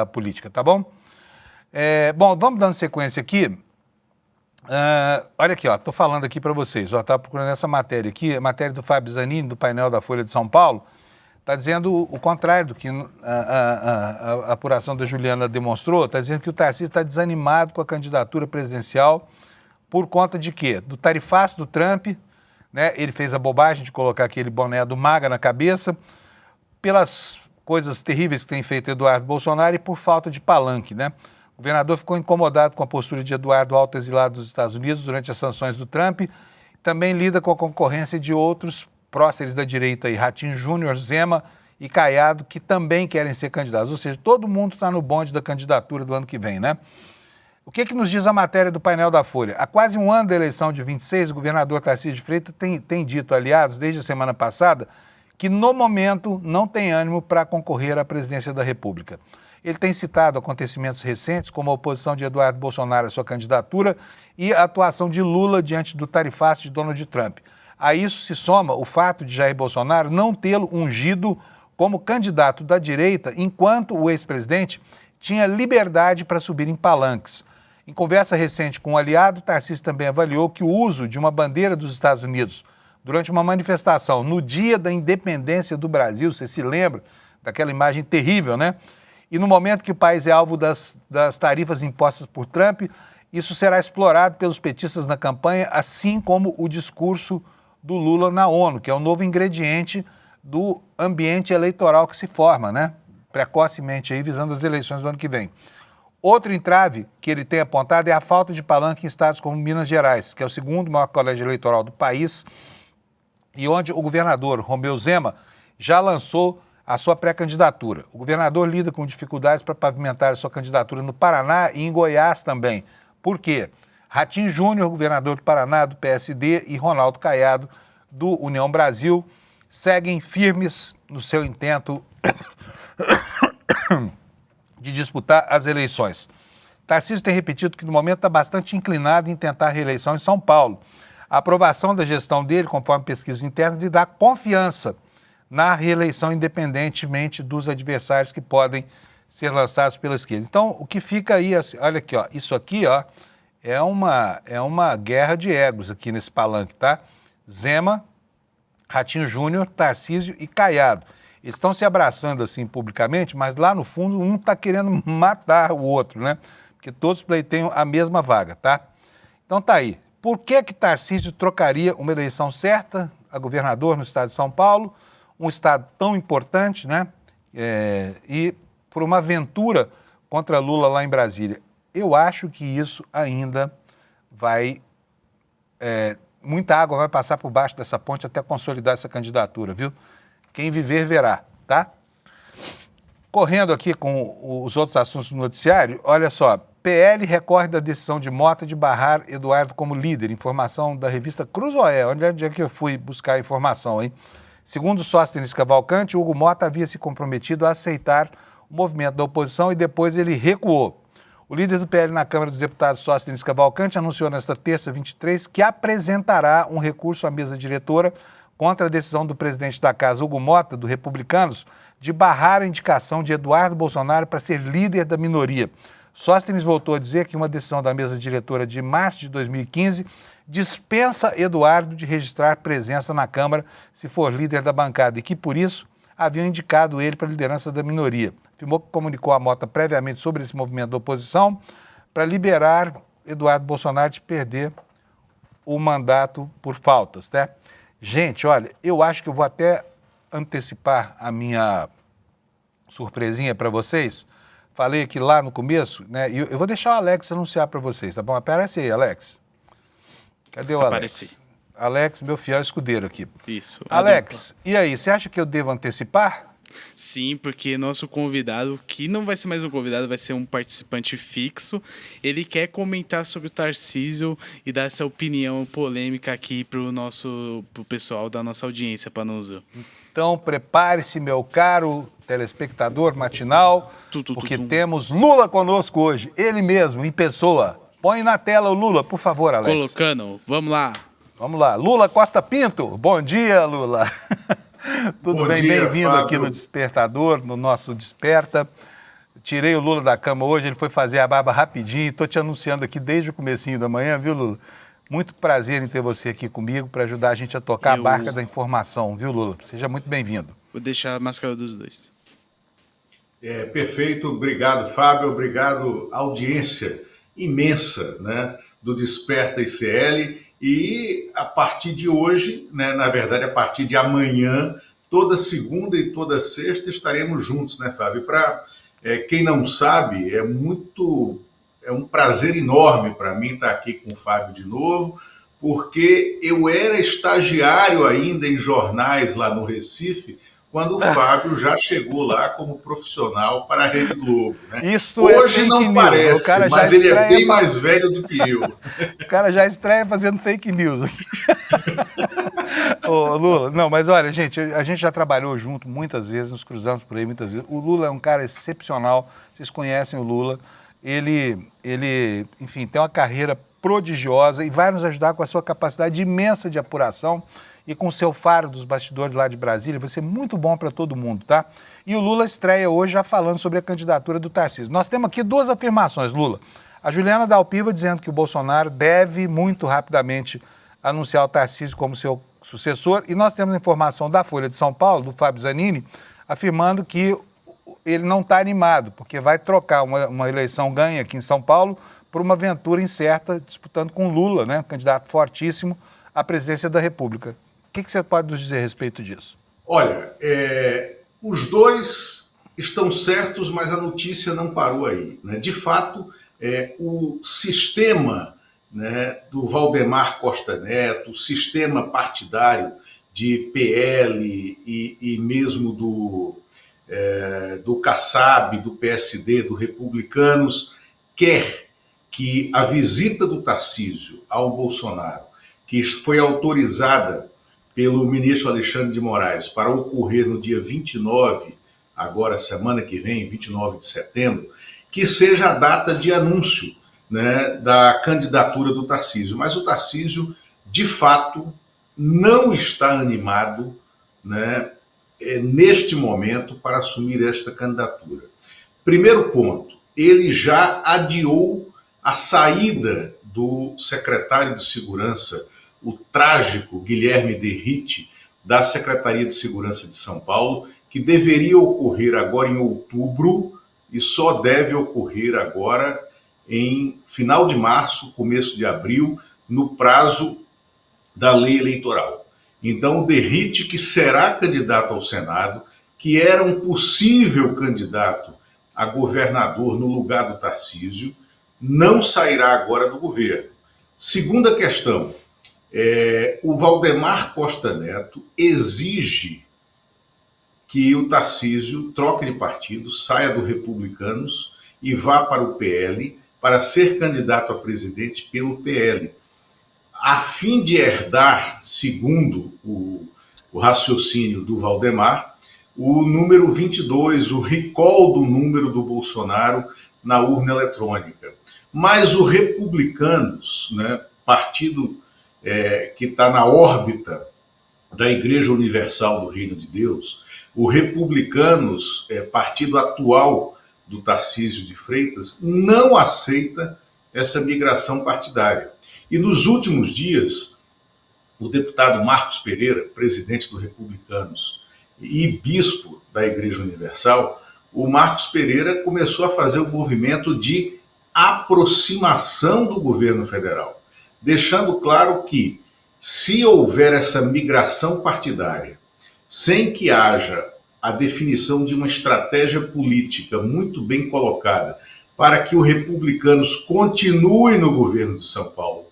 política, tá bom? Bom, vamos dando sequência aqui. Olha aqui, estou falando aqui para vocês, estava procurando essa matéria aqui, a matéria do Fábio Zanini, do painel da Folha de São Paulo, está dizendo o contrário do que a apuração da Juliana demonstrou, está dizendo que o Tarcísio está desanimado com a candidatura presidencial por conta de quê? Do tarifaço do Trump, né? Ele fez a bobagem de colocar aquele boné do MAGA na cabeça, pelas coisas terríveis que tem feito Eduardo Bolsonaro e por falta de palanque, né? O governador ficou incomodado com a postura de Eduardo autoexilado dos Estados Unidos durante as sanções do Trump, também lida com a concorrência de outros próceres da direita, Ratinho Júnior, Zema e Caiado, que também querem ser candidatos. Ou seja, todo mundo está no bonde da candidatura do ano que vem, né? O que nos diz a matéria do painel da Folha? Há quase um ano da eleição de 26, o governador Tarcísio de Freitas tem dito, aliados, desde a semana passada, que no momento não tem ânimo para concorrer à presidência da República. Ele tem citado acontecimentos recentes, como a oposição de Eduardo Bolsonaro à sua candidatura e a atuação de Lula diante do tarifaço de Donald Trump. A isso se soma o fato de Jair Bolsonaro não tê-lo ungido como candidato da direita, enquanto o ex-presidente tinha liberdade para subir em palanques. Em conversa recente com um aliado, Tarcísio também avaliou que o uso de uma bandeira dos Estados Unidos durante uma manifestação no dia da independência do Brasil, você se lembra daquela imagem terrível, né? E no momento que o país é alvo das tarifas impostas por Trump, isso será explorado pelos petistas na campanha, assim como o discurso do Lula na ONU, que é um novo ingrediente do ambiente eleitoral que se forma, né? Precocemente aí, visando as eleições do ano que vem. Outro entrave que ele tem apontado é a falta de palanque em estados como Minas Gerais, que é o segundo maior colégio eleitoral do país, e onde o governador Romeu Zema já lançou a sua pré-candidatura. O governador lida com dificuldades para pavimentar a sua candidatura no Paraná e em Goiás também. Por quê? Ratinho Júnior, governador do Paraná, do PSD, e Ronaldo Caiado, do União Brasil, seguem firmes no seu intento de disputar as eleições. Tarcísio tem repetido que no momento está bastante inclinado em tentar a reeleição em São Paulo. A aprovação da gestão dele, conforme pesquisas internas, lhe dá confiança na reeleição, independentemente dos adversários que podem ser lançados pela esquerda. Então, o que fica aí, olha aqui, ó, isso aqui, ó, é uma guerra de egos aqui nesse palanque, tá? Zema, Ratinho Júnior, Tarcísio e Caiado. Eles estão se abraçando assim publicamente, mas lá no fundo um está querendo matar o outro, né? Porque todos pleiteiam a mesma vaga, tá? Então tá aí. Por que Tarcísio trocaria uma eleição certa a governador no estado de São Paulo, um estado tão importante, né? E por uma aventura contra Lula lá em Brasília? Eu acho que isso ainda vai... muita água vai passar por baixo dessa ponte até consolidar essa candidatura, viu? Quem viver, verá, tá? Correndo aqui com os outros assuntos do noticiário, olha só, PL recorre da decisão de Mota de barrar Eduardo como líder. Informação da revista Cruzoé, onde é que eu fui buscar a informação, hein? Segundo o Sóstenes Cavalcante, Hugo Mota havia se comprometido a aceitar o movimento da oposição e depois ele recuou. O líder do PL na Câmara dos Deputados, Sóstenes Cavalcante, anunciou nesta terça, 23, que apresentará um recurso à mesa diretora contra a decisão do presidente da Casa, Hugo Mota, do Republicanos, de barrar a indicação de Eduardo Bolsonaro para ser líder da minoria. Sóstenes voltou a dizer que uma decisão da mesa diretora de março de 2015 dispensa Eduardo de registrar presença na Câmara se for líder da bancada e que, por isso, haviam indicado ele para a liderança da minoria. Afirmou que comunicou a Mota previamente sobre esse movimento da oposição para liberar Eduardo Bolsonaro de perder o mandato por faltas, né? Gente, olha, eu acho que eu vou até antecipar a minha surpresinha para vocês. Falei aqui lá no começo, né? E eu vou deixar o Alex anunciar para vocês, tá bom? Aparece aí, Alex. Cadê o Alex? Apareci. Alex, meu fiel escudeiro aqui. Isso. Alex, e aí, você acha que eu devo antecipar? Sim, porque nosso convidado, que não vai ser mais um convidado, vai ser um participante fixo, ele quer comentar sobre o Tarcísio e dar essa opinião polêmica aqui pro pessoal da nossa audiência, Panuso. Então, prepare-se, meu caro telespectador matinal, porque temos Lula conosco hoje, ele mesmo, em pessoa. Põe na tela o Lula, por favor, Alex. Colocando, vamos lá. Vamos lá, Lula Costa Pinto. Bom dia, Lula. Tudo bem? Bem-vindo aqui no Despertador, no nosso Desperta. Tirei o Lula da cama hoje, ele foi fazer a barba rapidinho. Estou te anunciando aqui desde o comecinho da manhã, viu, Lula? Muito prazer em ter você aqui comigo para ajudar a gente a tocar a barca da informação, viu, Lula? Seja muito bem-vindo. Vou deixar a máscara dos dois. Perfeito, obrigado, Fábio. Obrigado, audiência imensa, né, do Desperta ICL. E a partir de hoje, né, na verdade, a partir de amanhã, toda segunda e toda sexta estaremos juntos, né, Fábio? Para quem não sabe, é um prazer enorme para mim estar aqui com o Fábio de novo, porque eu era estagiário ainda em jornais lá no Recife, quando o Fábio já chegou lá como profissional para a Rede Globo. Né? Isso Hoje é fake não news. parece, O cara mas já ele é bem estreia mais velho do que eu. O cara já estreia fazendo fake news aqui. Ô, Lula, não, mas olha, gente, a gente já trabalhou junto muitas vezes, nos cruzamos por aí muitas vezes. O Lula é um cara excepcional, vocês conhecem o Lula. Ele, enfim, tem uma carreira prodigiosa e vai nos ajudar com a sua capacidade imensa de apuração e com o seu faro dos bastidores lá de Brasília. Vai ser muito bom para todo mundo, tá? E o Lula estreia hoje já falando sobre a candidatura do Tarcísio. Nós temos aqui duas afirmações, Lula. A Juliana Dalpiva dizendo que o Bolsonaro deve muito rapidamente anunciar o Tarcísio como seu sucessor. E nós temos a informação da Folha de São Paulo, do Fábio Zanini, afirmando que ele não está animado, porque vai trocar uma eleição ganha aqui em São Paulo por uma aventura incerta, disputando com Lula, né, candidato fortíssimo à presidência da República. O que você pode nos dizer a respeito disso? Olha, os dois estão certos, mas a notícia não parou aí. Né? De fato, o sistema, né, do Valdemar Costa Neto, o sistema partidário de PL e mesmo do Kassab, do PSD, do Republicanos, quer que a visita do Tarcísio ao Bolsonaro, que foi autorizada pelo ministro Alexandre de Moraes para ocorrer no dia 29, agora semana que vem, 29 de setembro, que seja a data de anúncio, né, da candidatura do Tarcísio. Mas o Tarcísio, de fato, não está animado, né, neste momento para assumir esta candidatura. Primeiro ponto, ele já adiou a saída do secretário de Segurança, o trágico Guilherme Derrite, da Secretaria de Segurança de São Paulo, que deveria ocorrer agora em outubro e só deve ocorrer agora em final de março, começo de abril, no prazo da lei eleitoral. Então, o Derrite, que será candidato ao Senado, que era um possível candidato a governador no lugar do Tarcísio, não sairá agora do governo. Segunda questão, o Valdemar Costa Neto exige que o Tarcísio troque de partido, saia do Republicanos e vá para o PL para ser candidato a presidente pelo PL, a fim de herdar, segundo o raciocínio do Valdemar, o número 22, o recall do número do Bolsonaro na urna eletrônica. Mas o Republicanos, né, partido que está na órbita da Igreja Universal do Reino de Deus, o Republicanos, partido atual do Tarcísio de Freitas, não aceita essa migração partidária. E nos últimos dias, o deputado Marcos Pereira, presidente do Republicanos e bispo da Igreja Universal, o Marcos Pereira começou a fazer um movimento de aproximação do governo federal, deixando claro que, se houver essa migração partidária, sem que haja a definição de uma estratégia política muito bem colocada para que o Republicanos continue no governo de São Paulo,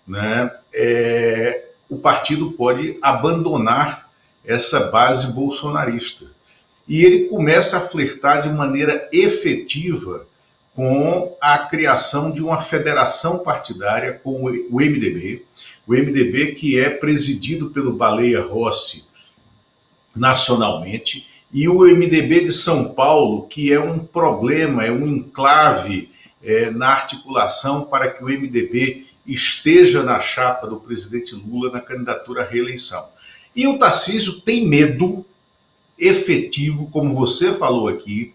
né, o partido pode abandonar essa base bolsonarista. E ele começa a flertar de maneira efetiva com a criação de uma federação partidária com o MDB que é presidido pelo Baleia Rossi nacionalmente, e o MDB de São Paulo, que é um problema, é um enclave na articulação para que o MDB esteja na chapa do presidente Lula na candidatura à reeleição. E o Tarcísio tem medo efetivo, como você falou aqui,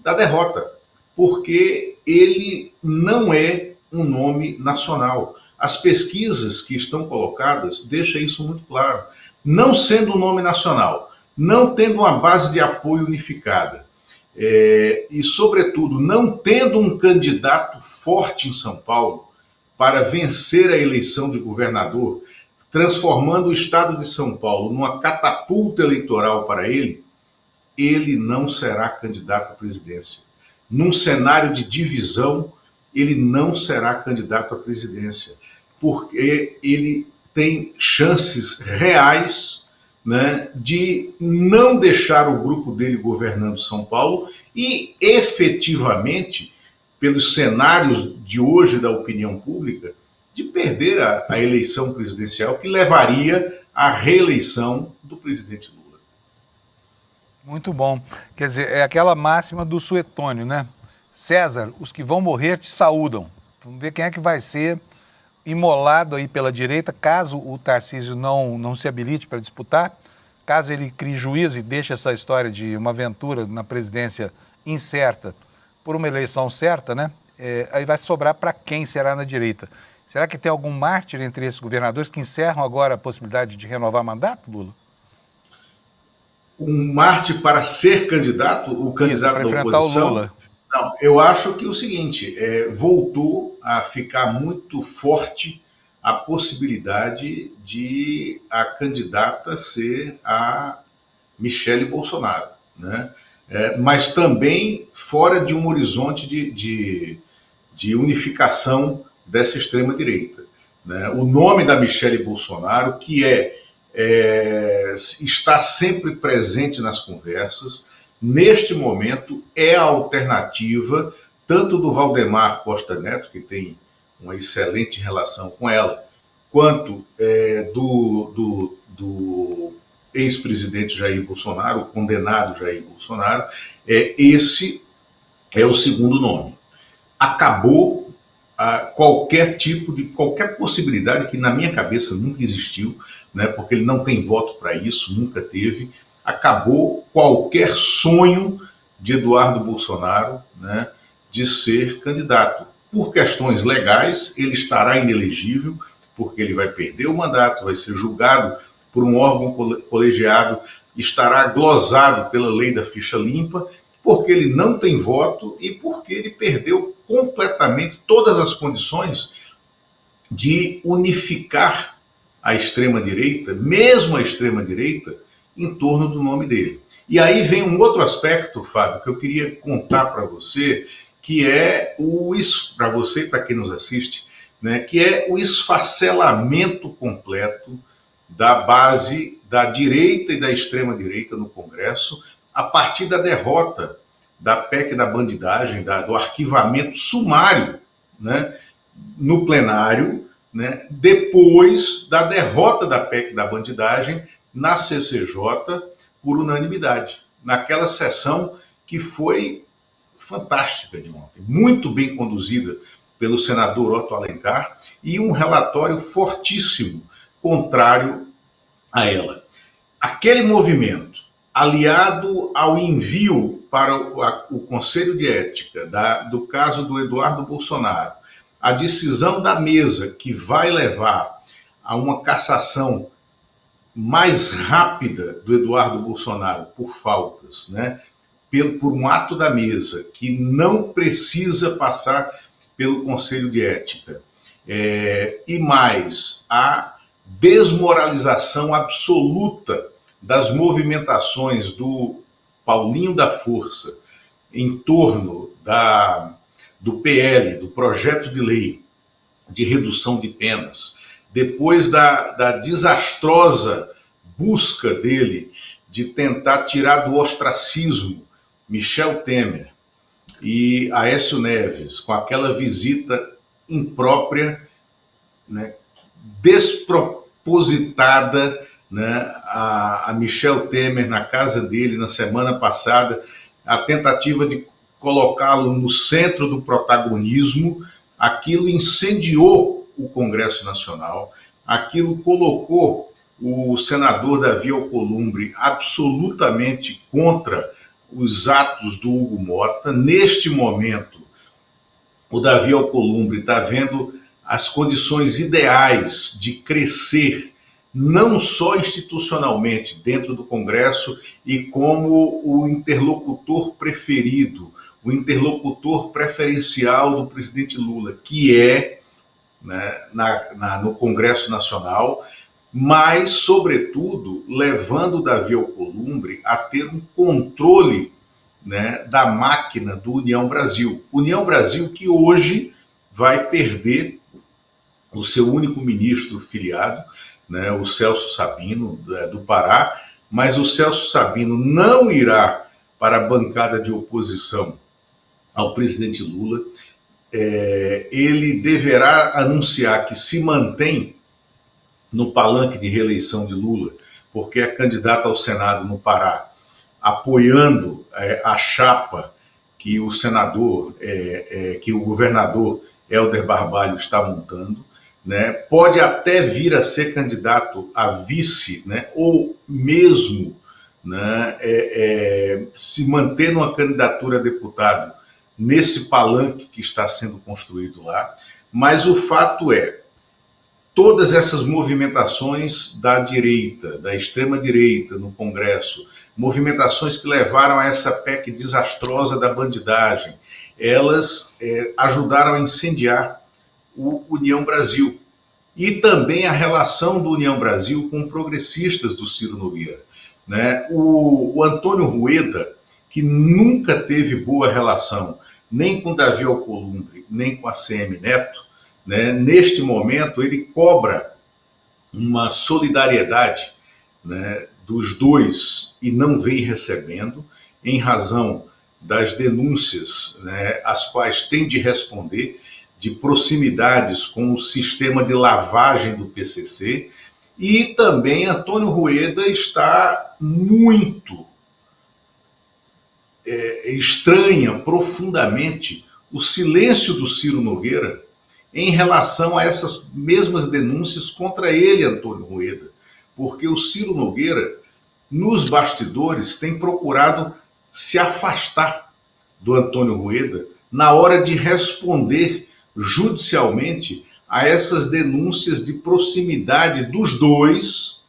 da derrota, porque ele não é um nome nacional. As pesquisas que estão colocadas deixam isso muito claro. Não sendo um nome nacional, não tendo uma base de apoio unificada, e, sobretudo, não tendo um candidato forte em São Paulo para vencer a eleição de governador, transformando o estado de São Paulo numa catapulta eleitoral para ele, ele não será candidato à presidência. Num cenário de divisão, ele não será candidato à presidência, porque ele tem chances reais né, de não deixar o grupo dele governando São Paulo e, efetivamente, pelos cenários de hoje da opinião pública, de perder a eleição presidencial, que levaria à reeleição do presidente Lula. Muito bom. Quer dizer, é aquela máxima do Suetônio, né? César, os que vão morrer te saúdam. Vamos ver quem é que vai ser imolado aí pela direita, caso o Tarcísio não se habilite para disputar, caso ele crie juízo e deixe essa história de uma aventura na presidência incerta por uma eleição certa, né? Aí vai sobrar para quem será na direita. Será que tem algum mártir entre esses governadores que encerram agora a possibilidade de renovar mandato, Lula? Um mártir para ser candidato, o candidato Isso, da enfrentar oposição? O Lula. Não, eu acho que é o seguinte, voltou a ficar muito forte a possibilidade de a candidata ser a Michele Bolsonaro, né? Mas também fora de um horizonte de unificação dessa extrema-direita, né? O nome da Michele Bolsonaro, que está sempre presente nas conversas, neste momento é a alternativa tanto do Valdemar Costa Neto, que tem uma excelente relação com ela, quanto do ex-presidente Jair Bolsonaro, o condenado Jair Bolsonaro. Esse é o segundo nome. Acabou qualquer possibilidade que na minha cabeça nunca existiu, né, porque ele não tem voto para isso, nunca teve. Acabou qualquer sonho de Eduardo Bolsonaro, né, de ser candidato. Por questões legais, ele estará inelegível, porque ele vai perder o mandato, vai ser julgado por um órgão colegiado, estará glosado pela lei da ficha limpa, porque ele não tem voto e porque ele perdeu completamente todas as condições de unificar a extrema-direita, mesmo a extrema-direita, em torno do nome dele. E aí vem um outro aspecto, Fábio, que eu queria contar para você, que é para você e para quem nos assiste, né, que é o esfacelamento completo da base da direita e da extrema-direita no Congresso, a partir da derrota da PEC da bandidagem, do arquivamento sumário, né, no plenário, né, depois da derrota da PEC da bandidagem na CCJ por unanimidade, naquela sessão que foi fantástica de ontem, muito bem conduzida pelo senador Otto Alencar, e um relatório fortíssimo contrário a ela. Aquele movimento, aliado ao envio para o Conselho de Ética do caso do Eduardo Bolsonaro, a decisão da mesa que vai levar a uma cassação mais rápida do Eduardo Bolsonaro por faltas, né, por um ato da mesa que não precisa passar pelo Conselho de Ética, e mais a desmoralização absoluta das movimentações do Paulinho da Força em torno do PL, do projeto de lei de redução de penas, depois da desastrosa busca dele de tentar tirar do ostracismo Michel Temer e Aécio Neves, com aquela visita imprópria, né, despropositada, né, a Michel Temer na casa dele na semana passada, a tentativa de colocá-lo no centro do protagonismo, aquilo incendiou o Congresso Nacional, aquilo colocou o senador Davi Alcolumbre absolutamente contra os atos do Hugo Mota. Neste momento, o Davi Alcolumbre está vendo as condições ideais de crescer, não só institucionalmente dentro do Congresso e como o interlocutor preferido, o interlocutor preferencial do presidente Lula, que é, né, no Congresso Nacional, mas, sobretudo, levando o Davi Alcolumbre a ter um controle, né, da máquina do União Brasil. União Brasil que hoje vai perder o seu único ministro filiado, né, o Celso Sabino, do Pará, mas o Celso Sabino não irá para a bancada de oposição ao presidente Lula. Ele deverá anunciar que se mantém no palanque de reeleição de Lula, porque é candidato ao Senado no Pará, apoiando a chapa que o senador, que o governador Helder Barbalho está montando, né? Pode até vir a ser candidato a vice, né? Ou mesmo, né? Se manter numa candidatura a deputado nesse palanque que está sendo construído lá. Mas o fato é, todas essas movimentações da direita, da extrema-direita no Congresso, movimentações que levaram a essa PEC desastrosa da bandidagem, elas ajudaram a incendiar o União Brasil e também a relação do União Brasil com progressistas do Ciro Nogueira, né? O Antônio Rueda, que nunca teve boa relação nem com Davi Alcolumbre, nem com a ACM Neto, né? Neste momento ele cobra uma solidariedade, né, dos dois e não vem recebendo, em razão das denúncias, né, às quais tem de responder, de proximidades com o sistema de lavagem do PCC, e também Antônio Rueda está muito estranha profundamente o silêncio do Ciro Nogueira em relação a essas mesmas denúncias contra ele, Antônio Rueda, porque o Ciro Nogueira, nos bastidores, tem procurado se afastar do Antônio Rueda na hora de responder judicialmente a essas denúncias de proximidade dos dois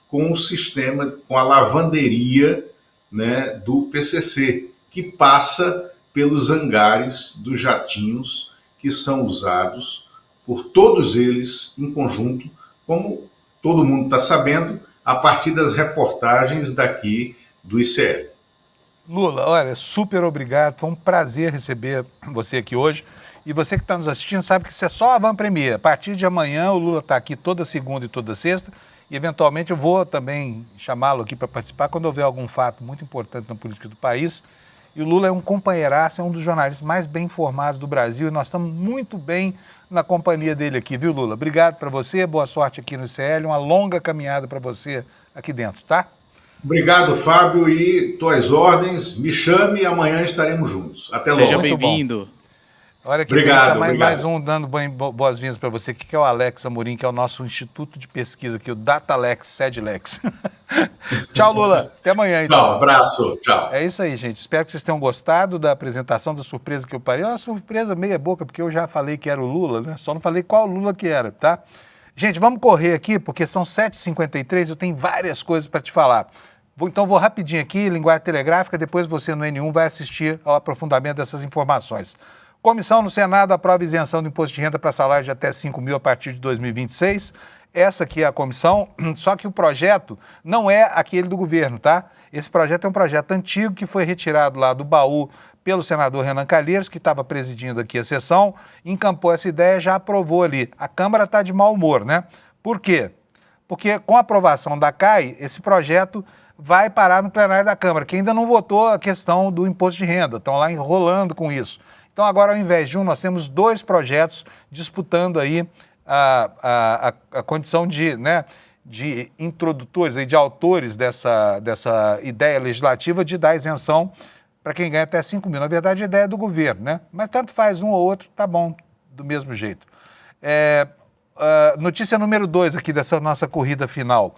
com o sistema, com a lavanderia, né, do PCC, que passa pelos hangares dos jatinhos que são usados por todos eles em conjunto, como todo mundo está sabendo, a partir das reportagens daqui do ICL. Lula, olha, super obrigado, foi um prazer receber você aqui hoje. E você que está nos assistindo sabe que isso é só a avant-première. A partir de amanhã o Lula está aqui toda segunda e toda sexta e eventualmente eu vou também chamá-lo aqui para participar quando houver algum fato muito importante na política do país. E o Lula é um companheiraço, é um dos jornalistas mais bem informados do Brasil e nós estamos muito bem na companhia dele aqui, viu, Lula? Obrigado para você, boa sorte aqui no ICL, uma longa caminhada para você aqui dentro, tá? Obrigado, Fábio, e tuas ordens, me chame e amanhã estaremos juntos. Até logo. Seja bem-vindo. Olha que obrigado, mais um dando boas-vindas para você, que é o Alex Amorim, que é o nosso instituto de pesquisa aqui, o Datalex, Sedlex. Tchau, Lula. Até amanhã, então. Tchau, abraço, tchau. É isso aí, gente. Espero que vocês tenham gostado da apresentação, da surpresa que eu parei. É uma surpresa meia boca, porque eu já falei que era o Lula, né? Só não falei qual Lula que era, tá? Gente, vamos correr aqui, porque são 7h53, eu tenho várias coisas para te falar. Então vou rapidinho aqui, linguagem telegráfica, depois você no N1 vai assistir ao aprofundamento dessas informações. Comissão no Senado aprova isenção do imposto de renda para salários de até 5 mil a partir de 2026. Essa aqui é a comissão, só que o projeto não é aquele do governo, tá? Esse projeto é um projeto antigo que foi retirado lá do baú pelo senador Renan Calheiros, que estava presidindo aqui a sessão, encampou essa ideia, já aprovou ali. A Câmara está de mau humor, né? Por quê? Porque com a aprovação da CAI, esse projeto vai parar no plenário da Câmara, que ainda não votou a questão do imposto de renda, estão lá enrolando com isso. Então, agora, ao invés de um, nós temos dois projetos disputando aí a condição de, né, de introdutores, de autores dessa ideia legislativa de dar isenção para quem ganha até 5 mil. Na verdade, a ideia é do governo, né? Mas tanto faz um ou outro, tá bom, do mesmo jeito. Notícia número 2 aqui dessa nossa corrida final.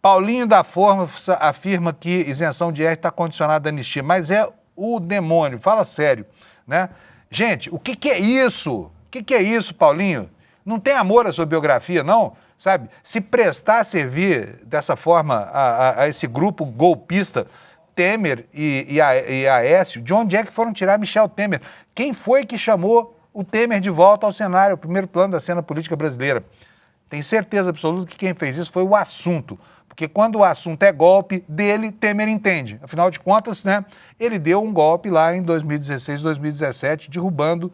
Paulinho da Força afirma que isenção de IR está condicionada à anistia, mas é o demônio, fala sério, né? Gente, o que é isso? O que é isso, Paulinho? Não tem amor à sua biografia, não? Sabe? Se prestar a servir dessa forma a esse grupo golpista, Temer e Aécio, de onde é que foram tirar Michel Temer? Quem foi que chamou o Temer de volta ao cenário, ao primeiro plano da cena política brasileira? Tenho certeza absoluta que quem fez isso foi o Assunto. Porque quando o assunto é golpe, dele, Temer entende. Afinal de contas, né, ele deu um golpe lá em 2016, 2017, derrubando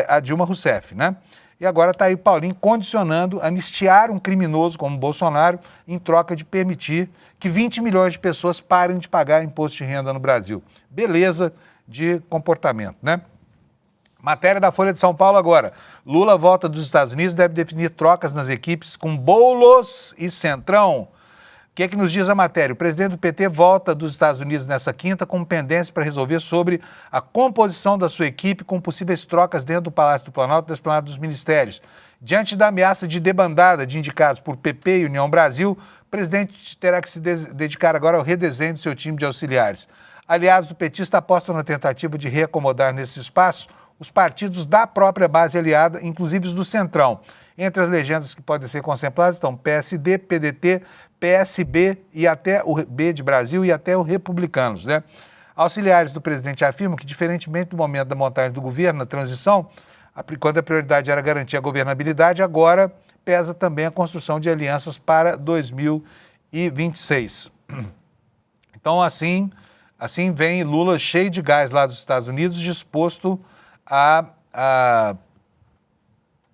a Dilma Rousseff, né? E agora está aí Paulinho condicionando anistiar um criminoso como Bolsonaro em troca de permitir que 20 milhões de pessoas parem de pagar imposto de renda no Brasil. Beleza de comportamento, né? Matéria da Folha de São Paulo agora. Lula volta dos Estados Unidos, deve definir trocas nas equipes com Boulos e Centrão. O que é que nos diz a matéria? O presidente do PT volta dos Estados Unidos nessa quinta com pendência para resolver sobre a composição da sua equipe com possíveis trocas dentro do Palácio do Planalto e da Esplanada dos Ministérios. Diante da ameaça de debandada de indicados por PP e União Brasil, o presidente terá que se dedicar agora ao redesenho do seu time de auxiliares. Aliados do petista apostam na tentativa de reacomodar nesse espaço os partidos da própria base aliada, inclusive os do Centrão. Entre as legendas que podem ser contempladas estão PSD, PDT, PSB e até o B de Brasil e até o Republicanos, né? Auxiliares do presidente afirmam que, diferentemente do momento da montagem do governo, na transição, quando a prioridade era garantir a governabilidade, agora pesa também a construção de alianças para 2026. Então, assim vem Lula cheio de gás lá dos Estados Unidos, disposto a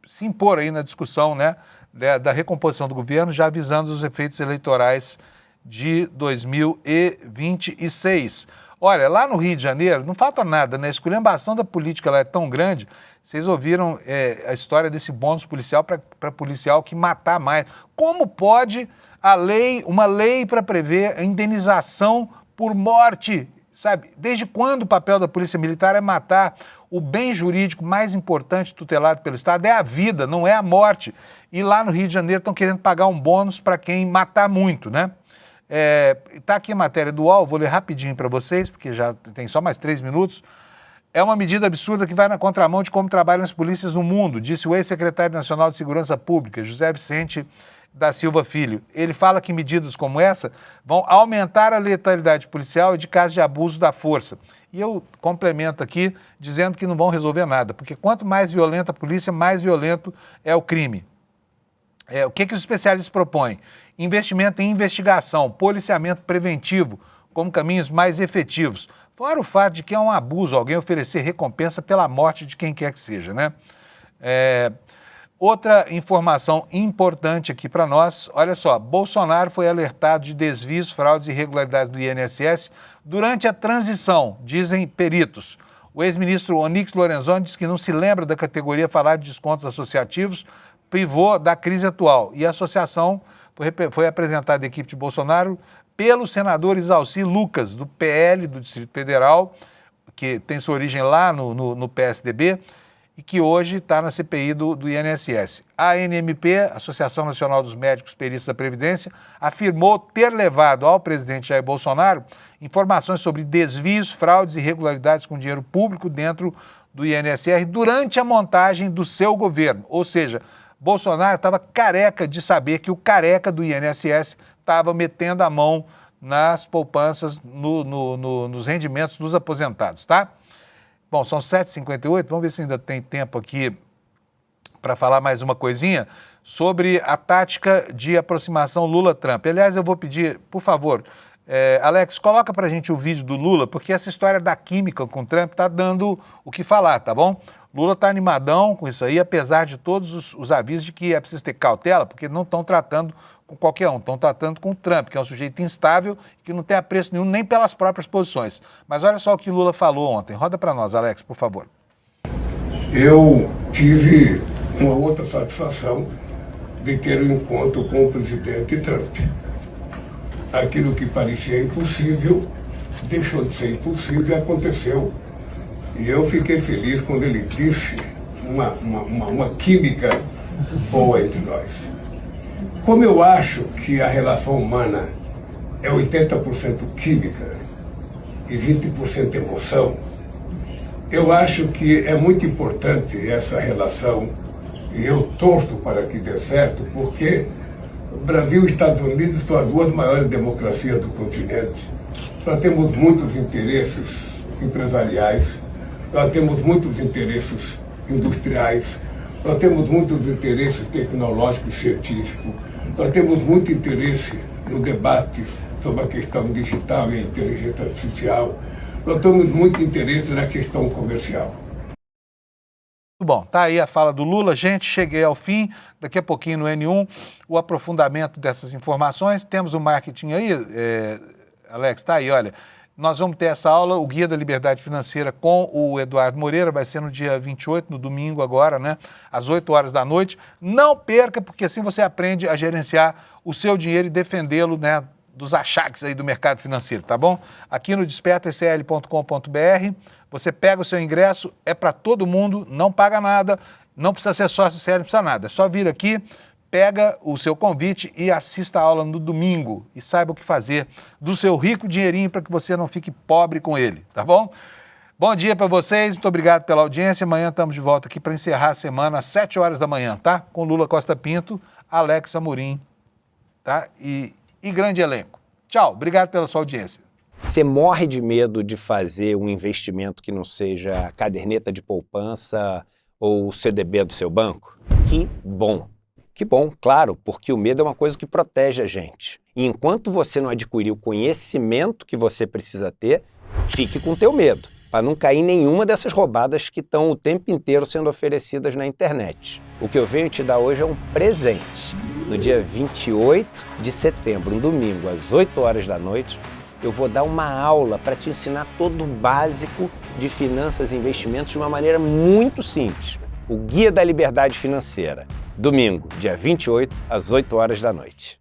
se impor aí na discussão, né, da recomposição do governo, já avisando os efeitos eleitorais de 2026. Olha, lá no Rio de Janeiro não falta nada, né? A esculhambação da política lá é tão grande. Vocês ouviram a história desse bônus policial para policial que matar mais. Como pode uma lei para prever a indenização por morte, sabe? Desde quando o papel da polícia militar é matar? O bem jurídico mais importante tutelado pelo Estado é a vida, não é a morte. E lá no Rio de Janeiro estão querendo pagar um bônus para quem matar muito, né? Está aqui a matéria do UOL, vou ler rapidinho para vocês, porque já tem só mais 3 minutos. É uma medida absurda que vai na contramão de como trabalham as polícias no mundo, disse o ex-secretário nacional de Segurança Pública, José Vicente da Silva Filho. Ele fala que medidas como essa vão aumentar a letalidade policial e de casos de abuso da força. E eu complemento aqui dizendo que não vão resolver nada, porque quanto mais violenta a polícia, mais violento é o crime. O que os especialistas propõem? Investimento em investigação, policiamento preventivo, como caminhos mais efetivos. Fora o fato de que é um abuso alguém oferecer recompensa pela morte de quem quer que seja, né? Outra informação importante aqui para nós, olha só, Bolsonaro foi alertado de desvios, fraudes e irregularidades do INSS durante a transição, dizem peritos. O ex-ministro Onyx Lorenzoni diz que não se lembra da categoria falar de descontos associativos, privou da crise atual. E a associação foi apresentada à equipe de Bolsonaro pelo senador Isalci Lucas, do PL do Distrito Federal, que tem sua origem lá no PSDB, e que hoje está na CPI do INSS. A ANMP, Associação Nacional dos Médicos Peritos da Previdência, afirmou ter levado ao presidente Jair Bolsonaro informações sobre desvios, fraudes e irregularidades com dinheiro público dentro do INSS durante a montagem do seu governo. Ou seja, Bolsonaro estava careca de saber que o careca do INSS estava metendo a mão nas poupanças, nos rendimentos dos aposentados, tá? Bom, são 7h58, vamos ver se ainda tem tempo aqui para falar mais uma coisinha sobre a tática de aproximação Lula-Trump. Aliás, eu vou pedir, por favor, Alex, coloca para a gente o vídeo do Lula, porque essa história da química com o Trump está dando o que falar, tá bom? Lula está animadão com isso aí, apesar de todos os avisos de que é preciso ter cautela, porque não estão tratando com qualquer um, estão tratando com o Trump, que é um sujeito instável, que não tem apreço nenhum nem pelas próprias posições. Mas olha só o que Lula falou ontem. Roda para nós, Alex, por favor. Eu tive uma outra satisfação de ter um encontro com o presidente Trump. Aquilo que parecia impossível, deixou de ser impossível e aconteceu. E eu fiquei feliz quando ele disse uma química boa entre nós. Como eu acho que a relação humana é 80% química e 20% emoção, eu acho que é muito importante essa relação e eu torço para que dê certo, porque o Brasil e os Estados Unidos são as duas maiores democracias do continente. Nós temos muitos interesses empresariais, nós temos muitos interesses industriais, nós temos muitos interesses tecnológicos e científicos, nós temos muito interesse no debate sobre a questão digital e a inteligência artificial, nós temos muito interesse na questão comercial. Bom, tá aí a fala do Lula. Gente, cheguei ao fim. Daqui a pouquinho no N1, o aprofundamento dessas informações. Temos o marketing aí, Alex, tá aí, olha. Nós vamos ter essa aula, o Guia da Liberdade Financeira com o Eduardo Moreira, vai ser no dia 28, no domingo agora, né? Às 8 horas da noite. Não perca, porque assim você aprende a gerenciar o seu dinheiro e defendê-lo, né, dos achaques aí do mercado financeiro, tá bom? Aqui no despertacl.com.br, você pega o seu ingresso, é para todo mundo, não paga nada, não precisa ser sócio sério, não precisa nada. É só vir aqui, pega o seu convite e assista a aula no domingo e saiba o que fazer do seu rico dinheirinho para que você não fique pobre com ele, tá bom? Bom dia para vocês, muito obrigado pela audiência. Amanhã estamos de volta aqui para encerrar a semana às 7 horas da manhã, tá? Com Lula Costa Pinto, Alex Amorim, tá? E grande elenco. Tchau, obrigado pela sua audiência. Você morre de medo de fazer um investimento que não seja a caderneta de poupança ou o CDB do seu banco? Que bom! Que bom, claro, porque o medo é uma coisa que protege a gente. E enquanto você não adquirir o conhecimento que você precisa ter, fique com o teu medo, para não cair em nenhuma dessas roubadas que estão o tempo inteiro sendo oferecidas na internet. O que eu venho te dar hoje é um presente. No dia 28 de setembro, um domingo, às 8 horas da noite, eu vou dar uma aula para te ensinar todo o básico de finanças e investimentos de uma maneira muito simples. O Guia da Liberdade Financeira. Domingo, dia 28, às 8 horas da noite.